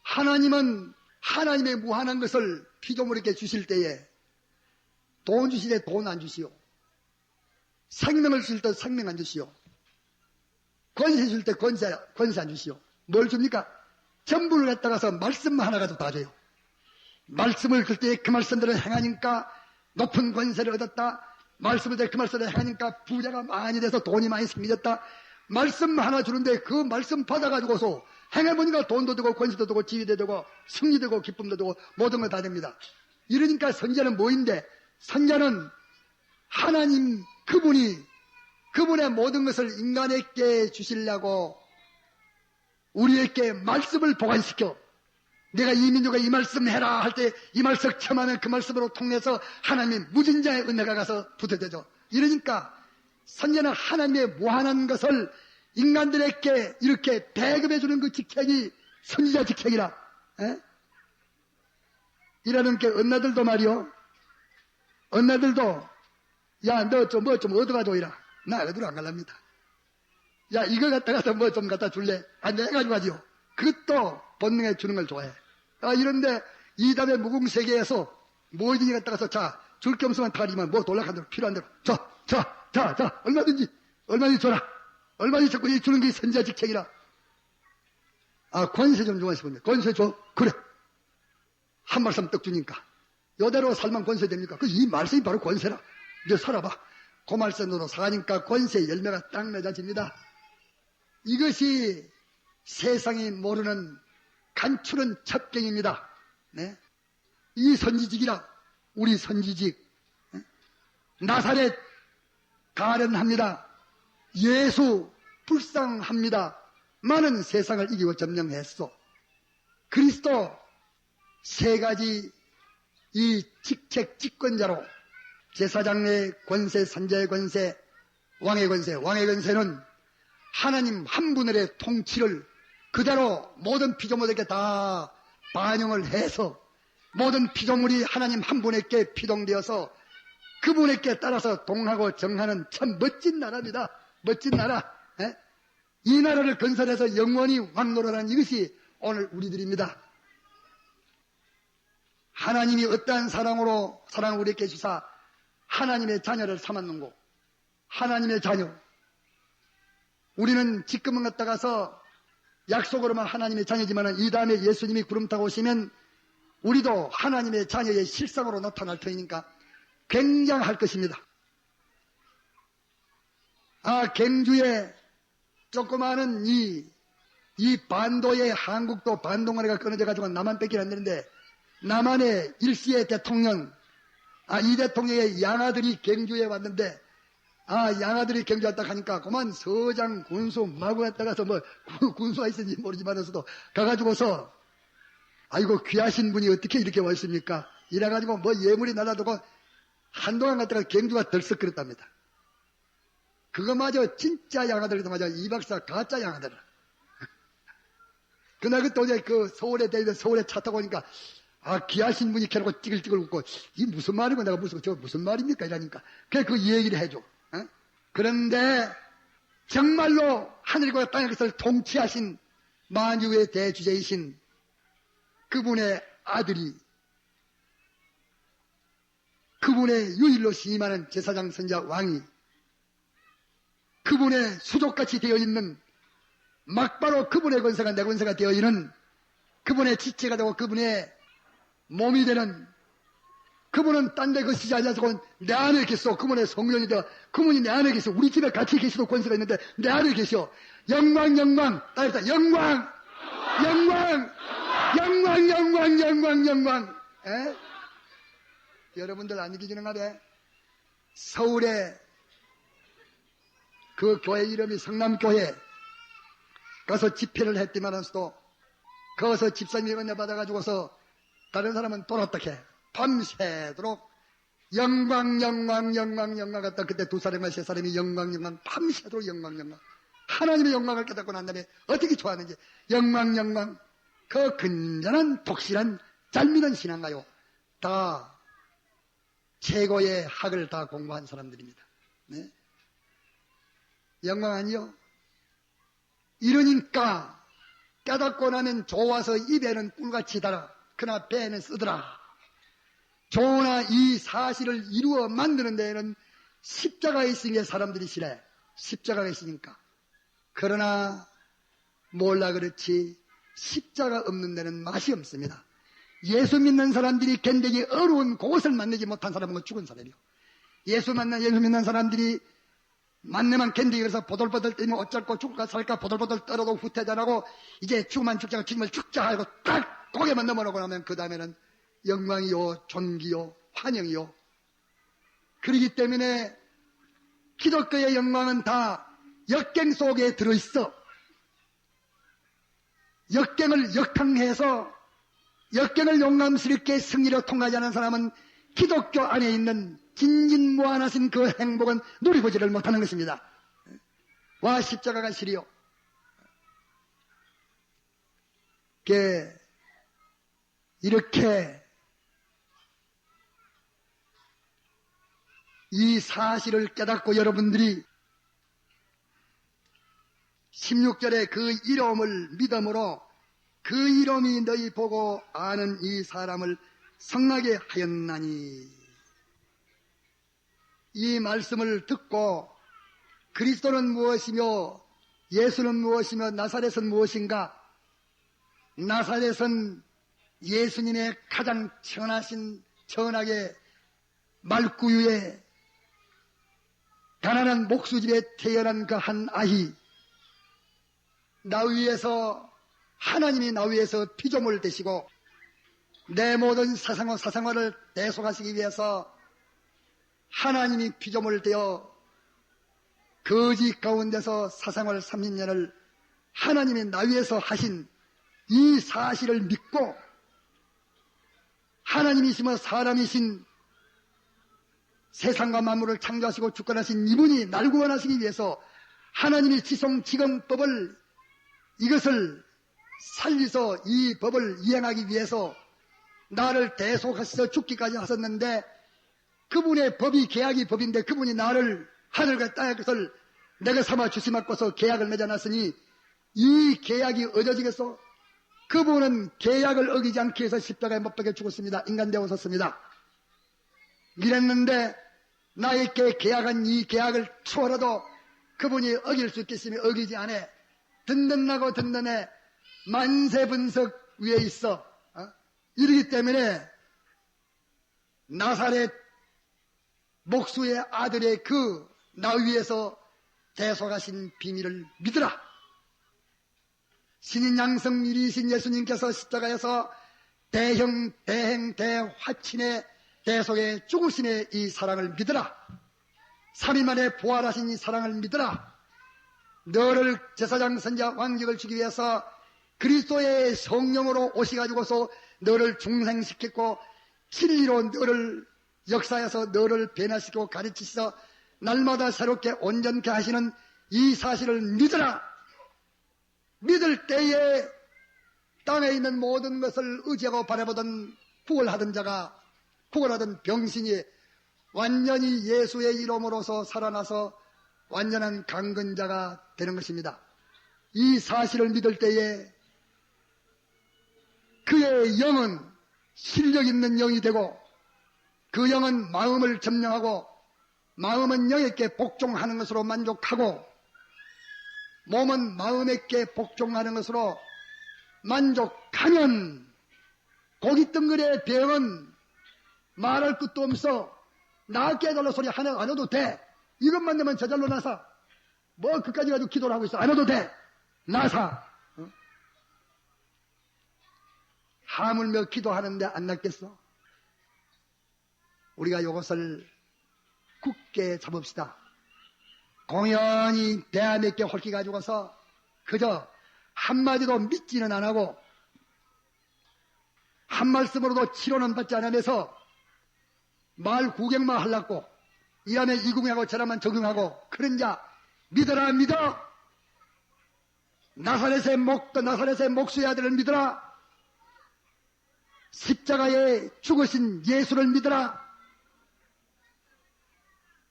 하나님은 하나님의 무한한 것을 피조물에게 주실 때에 돈 주실 때 돈 안 주시오. 생명을 주실 때 생명 안 주시오. 권세 주실 때 권세 안 주시오. 뭘 줍니까? 전부를 갖다가서 말씀 하나 가지고 다 줘요. 말씀을 글 때 그 말씀대로 행하니까 높은 권세를 얻었다. 말씀을 때 그 말씀대로 행하니까 부자가 많이 돼서 돈이 많이 생겨졌다. 말씀 하나 주는데 그 말씀 받아가지고서 행해보니까 돈도 되고 권세도 되고 지위도 되고 승리도 되고 기쁨도 되고 모든 거 다 됩니다. 이러니까 선지자는 뭐인데? 선지자는 하나님 그분의 모든 것을 인간에게 주시려고 우리에게 말씀을 보관시켜 내가 이 민족에 이 말씀 해라 할 때 이 말씀 첨하면 그 말씀으로 통해서 하나님 무진자의 은혜가 가서 붙어되죠. 이러니까 선지자는 하나님의 무한한 것을 인간들에게 이렇게 배급해 주는 그 직책이 선지자 직책이라. 이라는 게 언나들도 말이요. 언나들도 야 너 좀 뭐 좀 얻어가지고 이라. 나 어디로 안 갈랍니다. 야 이거 갖다가 뭐 좀 갖다 줄래? 내가 가지고 가지요. 그것도 본능에 주는 걸 좋아해. 이런데 이 다음에 무궁세계에서 뭐든지 갖다가서 자 줄 게 없으면 다리만 뭐 돌락한 대로 필요한 대로 자 얼마든지 줘라. 얼마든지 자꾸 주는 게 선지자 직책이라. 권세 좀 좋아하시군요. 권세 줘. 그래. 한 말씀 떡 주니까. 요대로 살면 권세 됩니까? 이 말씀이 바로 권세라. 이제 살아봐. 그 말씀으로 사가니까 권세 열매가 딱 맺어집니다. 이것이 세상이 모르는 간추른 첩경입니다. 네? 이 선지직이라. 우리 선지직. 나사렛 가련합니다. 예수 불쌍합니다. 많은 세상을 이기고 점령했소. 그리스도 세 가지 이 직책 직권자로 제사장의 권세, 선자의 권세, 왕의 권세. 왕의 권세는 하나님 한 분의 통치를 그대로 모든 피조물에게 다 반영을 해서 모든 피조물이 하나님 한 분에게 피동되어서 그분에게 따라서 동하고 정하는 참 멋진 나라입니다. 멋진 나라. 예? 이 나라를 건설해서 영원히 왕노릇하는 이것이 오늘 우리들입니다. 하나님이 어떠한 사랑으로 사랑을 우리에게 주사 하나님의 자녀를 삼았는고, 하나님의 자녀. 우리는 지금은 갖다가서 약속으로만 하나님의 자녀지만 이 다음에 예수님이 구름 타고 오시면 우리도 하나님의 자녀의 실상으로 나타날 터이니까 굉장할 것입니다. 경주에 조그마한 이 반도의 한국도 반동아리가 끊어져 가지고 남한 뺏기는 안 되는데, 남한의 일시의 대통령, 이 대통령의 양아들이 경주에 왔는데, 양아들이 경주 왔다 하니까 그만 서장 군수 마구 갔다 가서 뭐 군수가 있는지 모르지만서도 가가지고서 아이고 귀하신 분이 어떻게 이렇게 와 있습니까? 이래가지고 뭐 예물이 날아들고 한동안 갔다가 경주가 덜썩거렸답니다. 그거마저 진짜 양아들이도 맞아. 이 박사 가짜 양아들. 그날 그때 어제 그 서울에 대면 서울에 차 타고 오니까 귀하신 분이 캐놓고 찌글찌글 웃고 이 무슨 말이고 내가 저 무슨 말입니까? 이러니까 그래 그 얘기를 해줘. 그런데 정말로 하늘과 땅의 것을 통치하신 만유의 대주제이신 그분의 아들이 그분의 유일로 신임하는 제사장 선자 왕이 그분의 수족같이 되어 있는 막바로 그분의 권세가 내 권세가 되어 있는 그분의 지체가 되고 그분의 몸이 되는 그분은 딴 데 거시지 않아서 내 안에 계셔. 그분의 성령이 되어 그분이 내 안에 계셔. 우리 집에 같이 계시도 권세가 있는데 내 안에 계셔. 영광 영광 따르다 영광 영광 영광 영광 영광 영광. 여러분들 안 잊으시는가 봐. 서울에 그 교회 이름이 성남교회 가서 집회를 했지만서도 거기서 집사님이 은혜 받아가지고서 다른 사람은 돈 어떻게 밤새도록 영광 영광 영광 영광 갔다 그때 두 사람과 세 사람이 영광 영광 밤새도록 영광 영광 하나님의 영광을 깨닫고 난 다음에 어떻게 좋아하는지 영광 영광 그 근전한 독실한 잘 믿는 신앙가요 다 최고의 학을 다 공부한 사람들입니다. 네? 영광 아니요? 이러니까 깨닫고 나면 좋아서 입에는 꿀같이 달아 그러나 배에는 쓰더라. 좋으나 이 사실을 이루어 만드는 데에는 십자가가 있으니까 사람들이 싫어해. 십자가가 있으니까. 그러나 몰라 그렇지 십자가 없는 데는 맛이 없습니다. 예수 믿는 사람들이 견디기 어려운 그것을 만나지 못한 사람은 죽은 사람이요. 예수 믿는 사람들이 만나만 견디기 위해서 보들보들 뛰면 어쩔고 죽을까 살까 보들보들 떨어도 후퇴자라고 이제 죽으면 죽자고 죽으면 죽자 하고 딱 고개만 넘어가고 나면 그 다음에는 영광이요 존귀요 환영이요. 그렇기 때문에 기독교의 영광은 다 역경 속에 들어있어. 역경을 역항해서 역경을 용감스럽게 승리로 통과하지 않은 사람은 기독교 안에 있는 진진무한하신 그 행복은 누리보지를 못하는 것입니다. 와 십자가가 시리요. 이렇게 이 사실을 깨닫고 여러분들이 16절에 그 이름을 믿음으로 그 이름이 너희 보고 아는 이 사람을 성나게 하였나니 이 말씀을 듣고 그리스도는 무엇이며 예수는 무엇이며 나사렛은 무엇인가? 나사렛은 예수님의 가장 천하게 말구유에 가난한 목수집에 태어난 그 한 아이 나 위에서 하나님이 나 위해서 피조물 되시고 내 모든 사생활을 대속하시기 위해서 하나님이 피조물 되어 거지 가운데서 사생활 30년을 하나님이 나 위해서 하신 이 사실을 믿고 하나님이시며 사람이신 세상과 만물을 창조하시고 주권하신 이분이 날 구원하시기 위해서 하나님의 지성지검법을 이것을 살리서 이 법을 이행하기 위해서 나를 대속하셔서 죽기까지 하셨는데, 그분의 법이 계약이 법인데 그분이 나를 하늘과 땅의 것을 내가 삼아 주시옵고서 계약을 맺어놨으니 이 계약이 어겨지겠소? 그분은 계약을 어기지 않기 위해서 십자가에 못 박혀 죽었습니다. 인간 되어섰습니다. 이랬는데 나에게 계약한 이 계약을 추월해도 그분이 어길 수 있겠으며 어기지 않아. 든든하고 든든해. 만세분석 위에 있어. 이러기 때문에 나사렛 목수의 아들의 그 나 위에서 대속하신 비밀을 믿으라. 신인 양성미리신 예수님께서 십자가에서 대형 대행 대화친의 대속의 죽으심의 이 사랑을 믿으라. 3일 만에 부활하신 이 사랑을 믿으라. 너를 제사장 선지자 왕직을 주기 위해서 그리스도의 성령으로 오셔가지고서 너를 중생시켰고 진리로 너를 역사에서 너를 변화시키고 가르치셔서 날마다 새롭게 온전케 하시는 이 사실을 믿으라. 믿을 때에 땅에 있는 모든 것을 의지하고 바라보던 구걸하던 자가, 구걸하던 병신이 완전히 예수의 이름으로서 살아나서 완전한 강건자가 되는 것입니다. 이 사실을 믿을 때에 그의 영은 실력 있는 영이 되고, 그 영은 마음을 점령하고 마음은 영에게 복종하는 것으로 만족하고 몸은 마음에게 복종하는 것으로 만족하면 고깃덩어리의 병은 말할 것도 없어. 나 깨달라 소리 하나 안 해도 돼. 이것만 되면 저절로 나사. 뭐 그까지 가지고 기도를 하고 있어. 안 해도 돼. 나사. 하물며 기도하는데 안 낫겠어? 우리가 이것을 굳게 잡읍시다. 공연히 대한민국에 홀기 가지고서 그저 한마디도 믿지는 안 하고 한 말씀으로도 치료는 받지 않으면서 말 구경만 하려고 이하면 이구경하고 저라면 적용하고 그런 자 믿어라 믿어. 나사렛의 목수의 아들을 믿어라. 십자가에 죽으신 예수를 믿어라.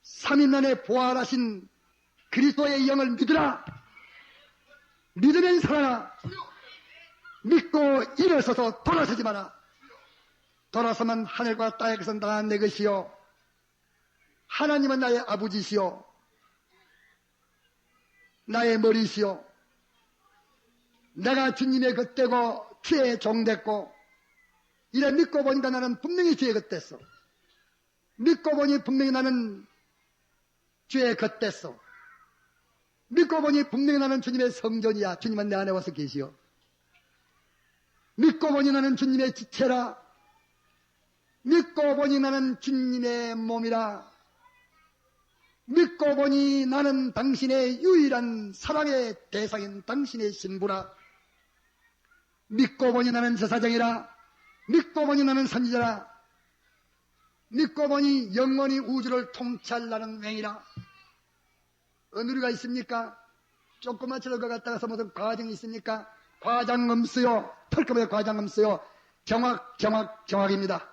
3일 만에 부활하신 그리스도의 영을 믿으라. 믿으면 살아라. 믿고 일어서서 돌아서지 마라. 돌아서면 하늘과 땅의 것은 다 내 것이요 하나님은 나의 아버지시요 나의 머리시요 내가 주님의 겉되고 주의 종됐고 이래 믿고 보니까 나는 분명히 주의 겉됐어. 믿고 보니 분명히 나는 주의 겉됐어. 믿고 보니 분명히 나는 주님의 성전이야. 주님은 내 안에 와서 계시오. 믿고 보니 나는 주님의 지체라. 믿고 보니 나는 주님의 몸이라. 믿고 보니 나는 당신의 유일한 사랑의 대상인 당신의 신부라. 믿고 보니 나는 제사장이라. 믿고 보니 나는 선지자라. 믿고 보니 영원히 우주를 통치하려는 맹이라. 어느 리가 있습니까? 조그만 철거 갔다가서 무슨 과정이 있습니까? 과장 없어요. 털급에 과장 없어요. 정확입니다.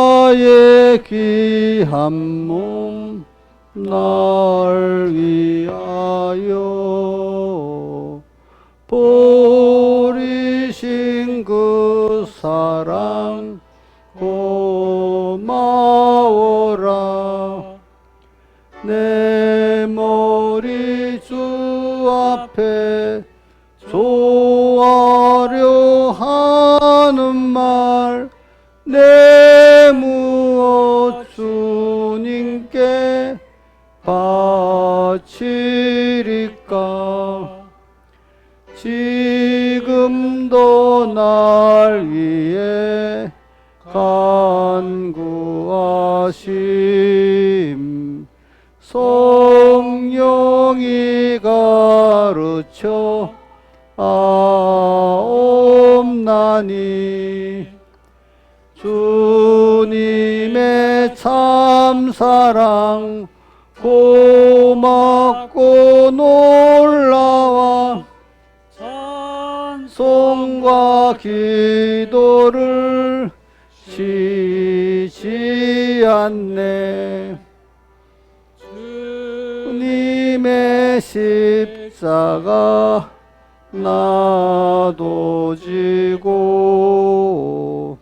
성자의 귀한 몸 날 위하여 버리신 그 사랑 고마워라. 내 머리 주 앞에 하는 말 내 무엇 주님께 바치리까. 지금도 날 위해 간구하심 성령이 가르쳐 아옵나니. 주님의 참사랑 고맙고 놀라와 찬송과 기도를 쉬지 않네. 주님의 십자가 나도 지고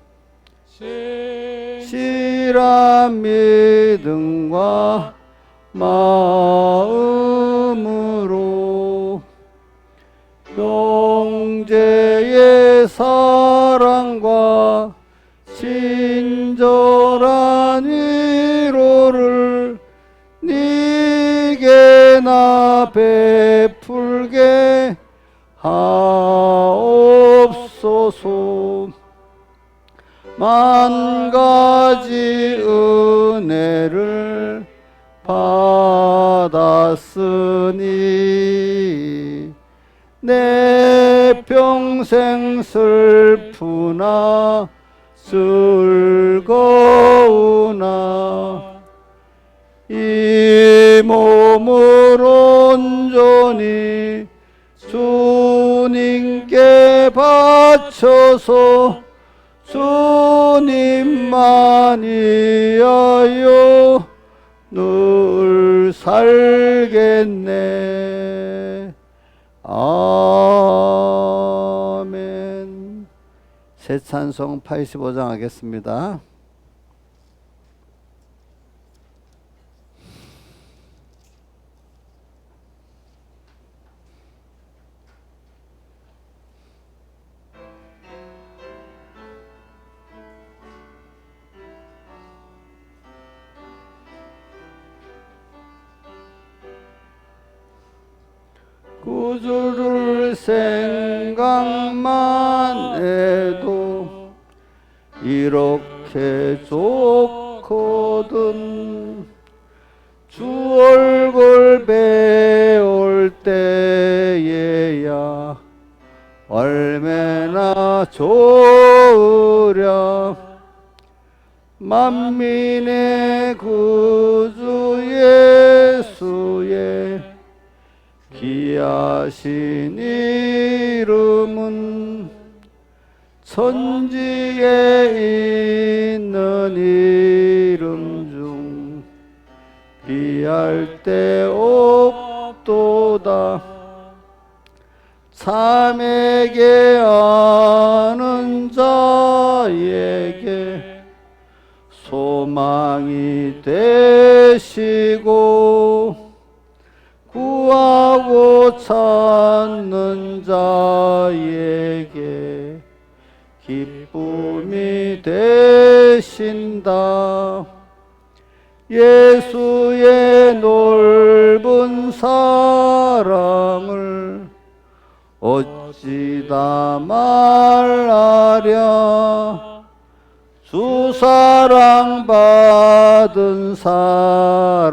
실한 믿음과 마음으로 형제의 사랑과 친절한 위로를 네게 나 베풀게 하옵소서. 만 가지 은혜를 받았으니 내 평생 슬프나 즐거우나 이 몸을 온전히 주님께 바쳐서 주님만 위하여 늘 살겠네. 아멘. 새 찬송 85장 하겠습니다. 구주를 생각만 해도 이렇게 좋거든. 주 얼굴 배울 때에야 얼마나 좋으랴. 만민의 구주 예수의 귀하신 이름은 천지에 있는 이름 중 비할 데 없도다. 참에게 아는 자에게 소망이 되시고 구하고 찾는 자에게 기쁨이 되신다. 예수의 넓은 사랑을 어찌 다 말하랴. 주 사랑 받은 사람만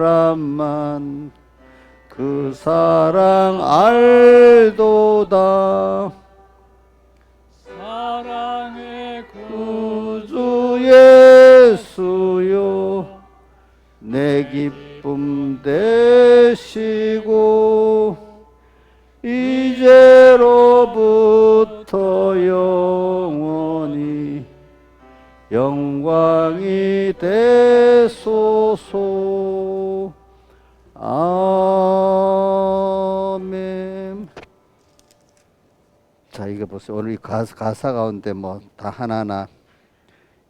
그 사랑 알도다. 사랑의 구주 예수여 내 기쁨 되시고 이제로부터 영원히 영광이 되소서. 아멘. 자, 이거 보세요. 오늘 이 가사 가운데 뭐 다 하나하나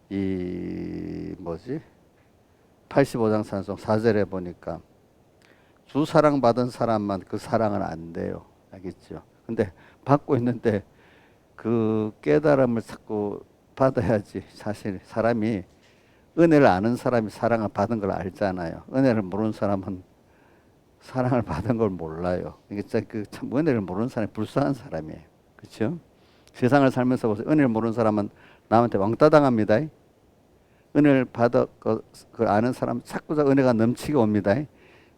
이 뭐지? 85장 찬송 4절에 보니까 주 사랑 받은 사람만 그 사랑은 안 돼요. 알겠죠? 근데 받고 있는데 그 깨달음을 자꾸 받아야지. 사실 사람이 은혜를 아는 사람이 사랑을 받은 걸 알잖아요. 은혜를 모르는 사람은 사랑을 받은 걸 몰라요. 이게 참 은혜를 모르는 사람이 불쌍한 사람이에요. 그렇죠? 세상을 살면서 보세요. 은혜를 모르는 사람은 남한테 왕따 당합니다. 은혜를 받아 그걸 아는 사람 자꾸 은혜가 넘치게 옵니다.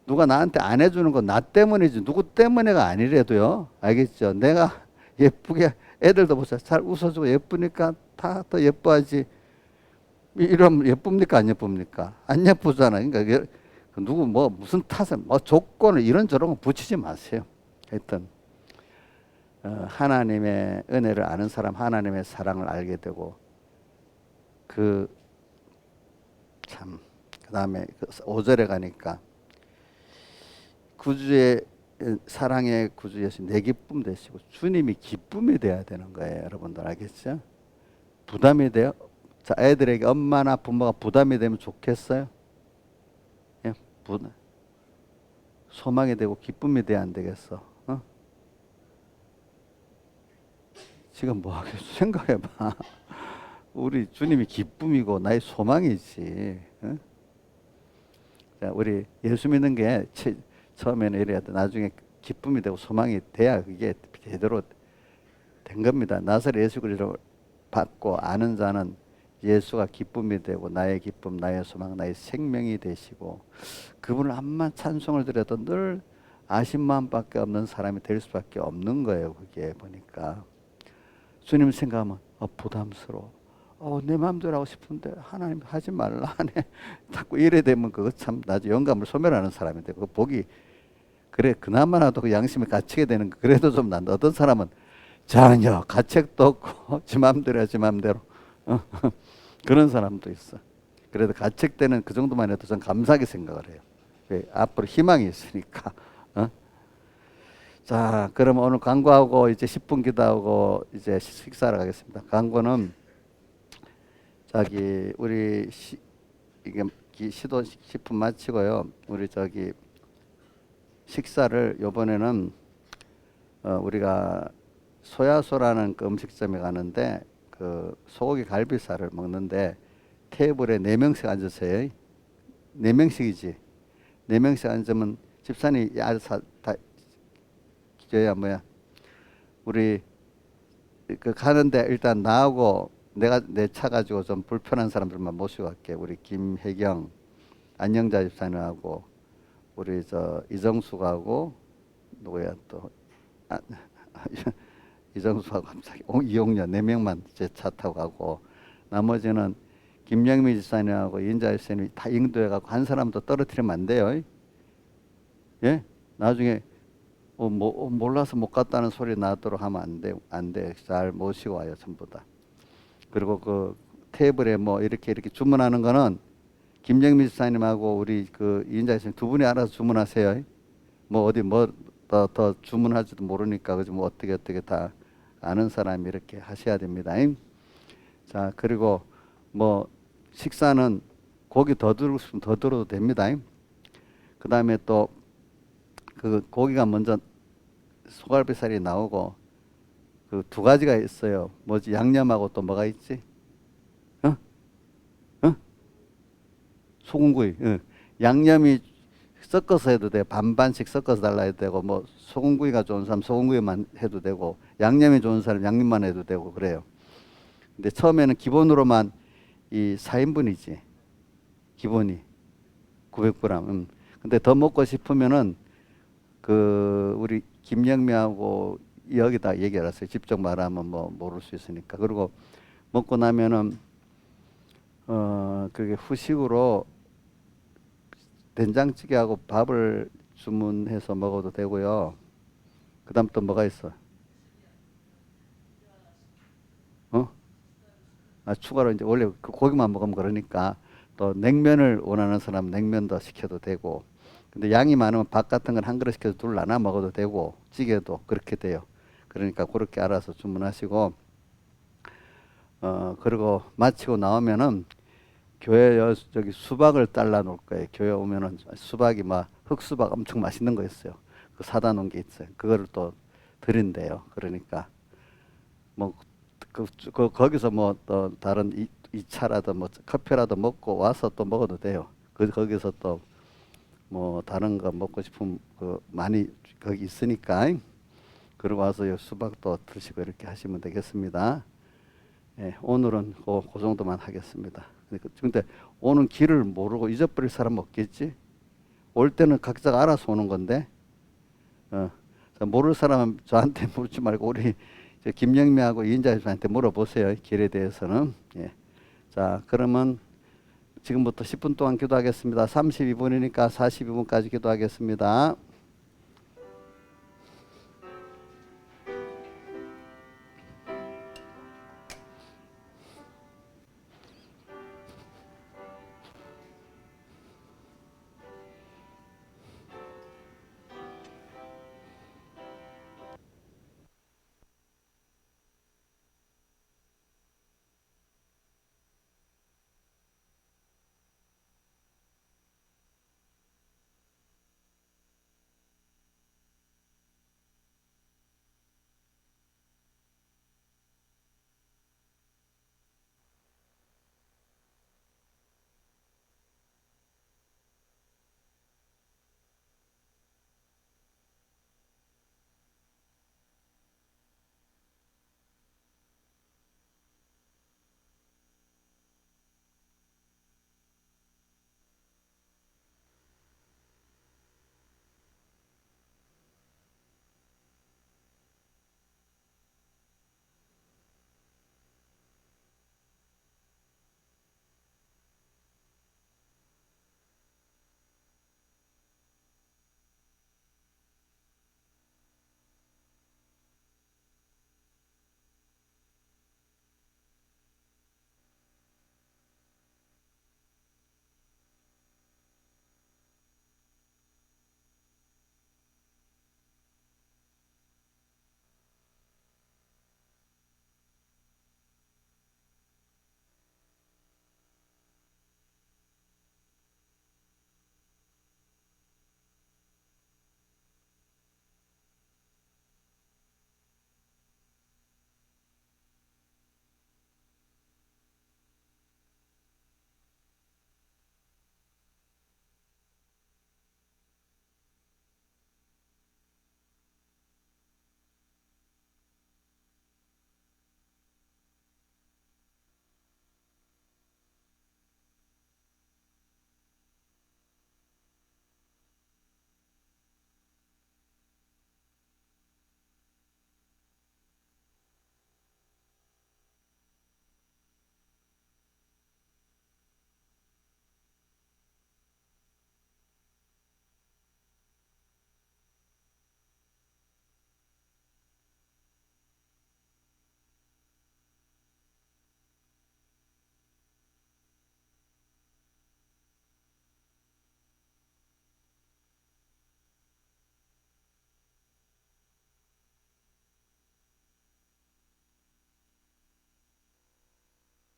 누가 나한테 안 해주는 건 나 때문이지 누구 때문에가 아니래도요. 알겠죠? 내가 예쁘게 애들도 보세요. 잘 웃어주고 예쁘니까 다 더 예뻐하지. 이러면 예쁩니까 안 예쁩니까? 안 예쁘잖아요. 그러니까 누구 뭐 무슨 탓을 뭐 조건을 이런저런 거 붙이지 마세요. 하여튼 하나님의 은혜를 아는 사람 하나님의 사랑을 알게 되고 그 다음에 5절에 가니까 구주의 사랑의 구주 예수 내 기쁨 되시고 주님이 기쁨이 돼야 되는 거예요. 여러분들 알겠죠? 부담이 돼요? 자, 애들에게 엄마나 부모가 부담이 되면 좋겠어요? 예, 소망이 되고 기쁨이 돼야 안 되겠어? 어? 지금 뭐 하겠어? 생각해봐. 우리 주님이 기쁨이고 나의 소망이지. 어? 자, 우리 예수 믿는 게 처음에는 이래야 돼. 나중에 기쁨이 되고 소망이 돼야 그게 제대로 된 겁니다. 나사렛 예수 그리스도를 받고 아는 자는 예수가 기쁨이 되고 나의 기쁨, 나의 소망, 나의 생명이 되시고 그분을 암만 찬송을 드려도 늘 아신 마음밖에 없는 사람이 될 수밖에 없는 거예요. 그게 보니까 주님 생각하면 부담스러워. 내 마음대로 하고 싶은데 하나님 하지 말라 하네. 자꾸 이래 되면 그거 참 나중에 영감을 소멸하는 사람이 되고 복이 그래 그나마라도 그 양심이 갇히게 되는 거 그래도 좀 난다. 어떤 사람은 전혀 가책도 없고 지 마음대로 해 지 마음대로 그런 사람도 있어. 그래도 가책되는 그 정도만 해도 전 감사하게 생각을 해요. 왜? 앞으로 희망이 있으니까. 자, 그럼 오늘 광고하고 이제 10분 기도하고 이제 식사하러 가겠습니다. 광고는 우리 이게 시도 10분 마치고요. 우리 식사를 요번에는 우리가 소야소라는 그 음식점에 가는데 그 소고기 갈비살을 먹는데 테이블에 4명씩 앉으세요. 4명씩이지. 4명씩 앉으면 집사님 다 기저야 뭐야. 우리 그 가는데 일단 나하고 내가 내 차 가지고 좀 불편한 사람들만 모시고 갈게. 우리 김혜경 안영자 집사님하고 우리 이정수하고 누구야 또 이정수하고 갑자기 이용녀 4명만 제 차 타고 가고 나머지는 김영미 집사님하고 인자 집사님이 다 인도해 가고 한 사람도 떨어뜨리면 안 돼요. 예? 나중에 몰라서 못 갔다는 소리 나도록 하면 안 돼. 잘 모시고 와요 전부 다. 그리고 그 테이블에 뭐 이렇게 주문하는 거는 김영미 집사님하고 우리 그 인자 집사님 두 분이 알아서 주문하세요. 뭐 어디 더 주문할지도 모르니까 그죠? 뭐 어떻게 다 아는 사람이 이렇게 하셔야 됩니다. 자, 그리고 뭐 식사는 고기 더 들고 싶으면 더 들어도 됩니다. 그 다음에 또 그 고기가 먼저 소갈비살이 나오고 그 2가지가 있어요. 뭐지? 양념하고 또 뭐가 있지? 소금구이. 양념이 섞어서 해도 돼. 반반씩 섞어서 달라 해도 되고 뭐 소금구이가 좋은 사람 소금구이만 해도 되고 양념이 좋은 사람 양념만 해도 되고 그래요. 근데 처음에는 기본으로만 이 4인분이지. 기본이 900g. 근데 더 먹고 싶으면은 그 우리 김영미하고 여기다 얘기해놨어요. 직접 말하면 뭐 모를 수 있으니까. 그리고 먹고 나면은 그게 후식으로 된장찌개하고 밥을 주문해서 먹어도 되고요. 그 다음 또 뭐가 있어? 추가로 이제 원래 그 고기만 먹으면 그러니까 또 냉면을 원하는 사람 냉면도 시켜도 되고 근데 양이 많으면 밥 같은 건 한 그릇 시켜서 둘 나눠 먹어도 되고 찌개도 그렇게 돼요. 그러니까 그렇게 알아서 주문하시고 그리고 마치고 나오면은 교회 수박을 잘라 놓을 거예요. 교회 오면은 수박이 막 흑수박 엄청 맛있는 거 있어요. 그 사다 놓은 게 있어요. 그거를 또 드린대요. 그러니까 뭐 거기서 뭐 또 다른 2차라도 뭐 커피라도 먹고 와서 또 먹어도 돼요. 거기서 또 뭐 다른 거 먹고 싶으면 그 많이 거기 있으니까 그러고 와서 요 수박도 드시고 이렇게 하시면 되겠습니다. 예, 오늘은 그 정도만 하겠습니다. 근데 오는 길을 모르고 잊어버릴 사람 없겠지? 올 때는 각자가 알아서 오는 건데, 모를 사람은 저한테 물지 말고 우리 김영미하고 이인자님한테 물어보세요. 길에 대해서는. 예. 자, 그러면 지금부터 10분 동안 기도하겠습니다. 32분이니까 42분까지 기도하겠습니다.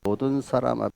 모든 사람 앞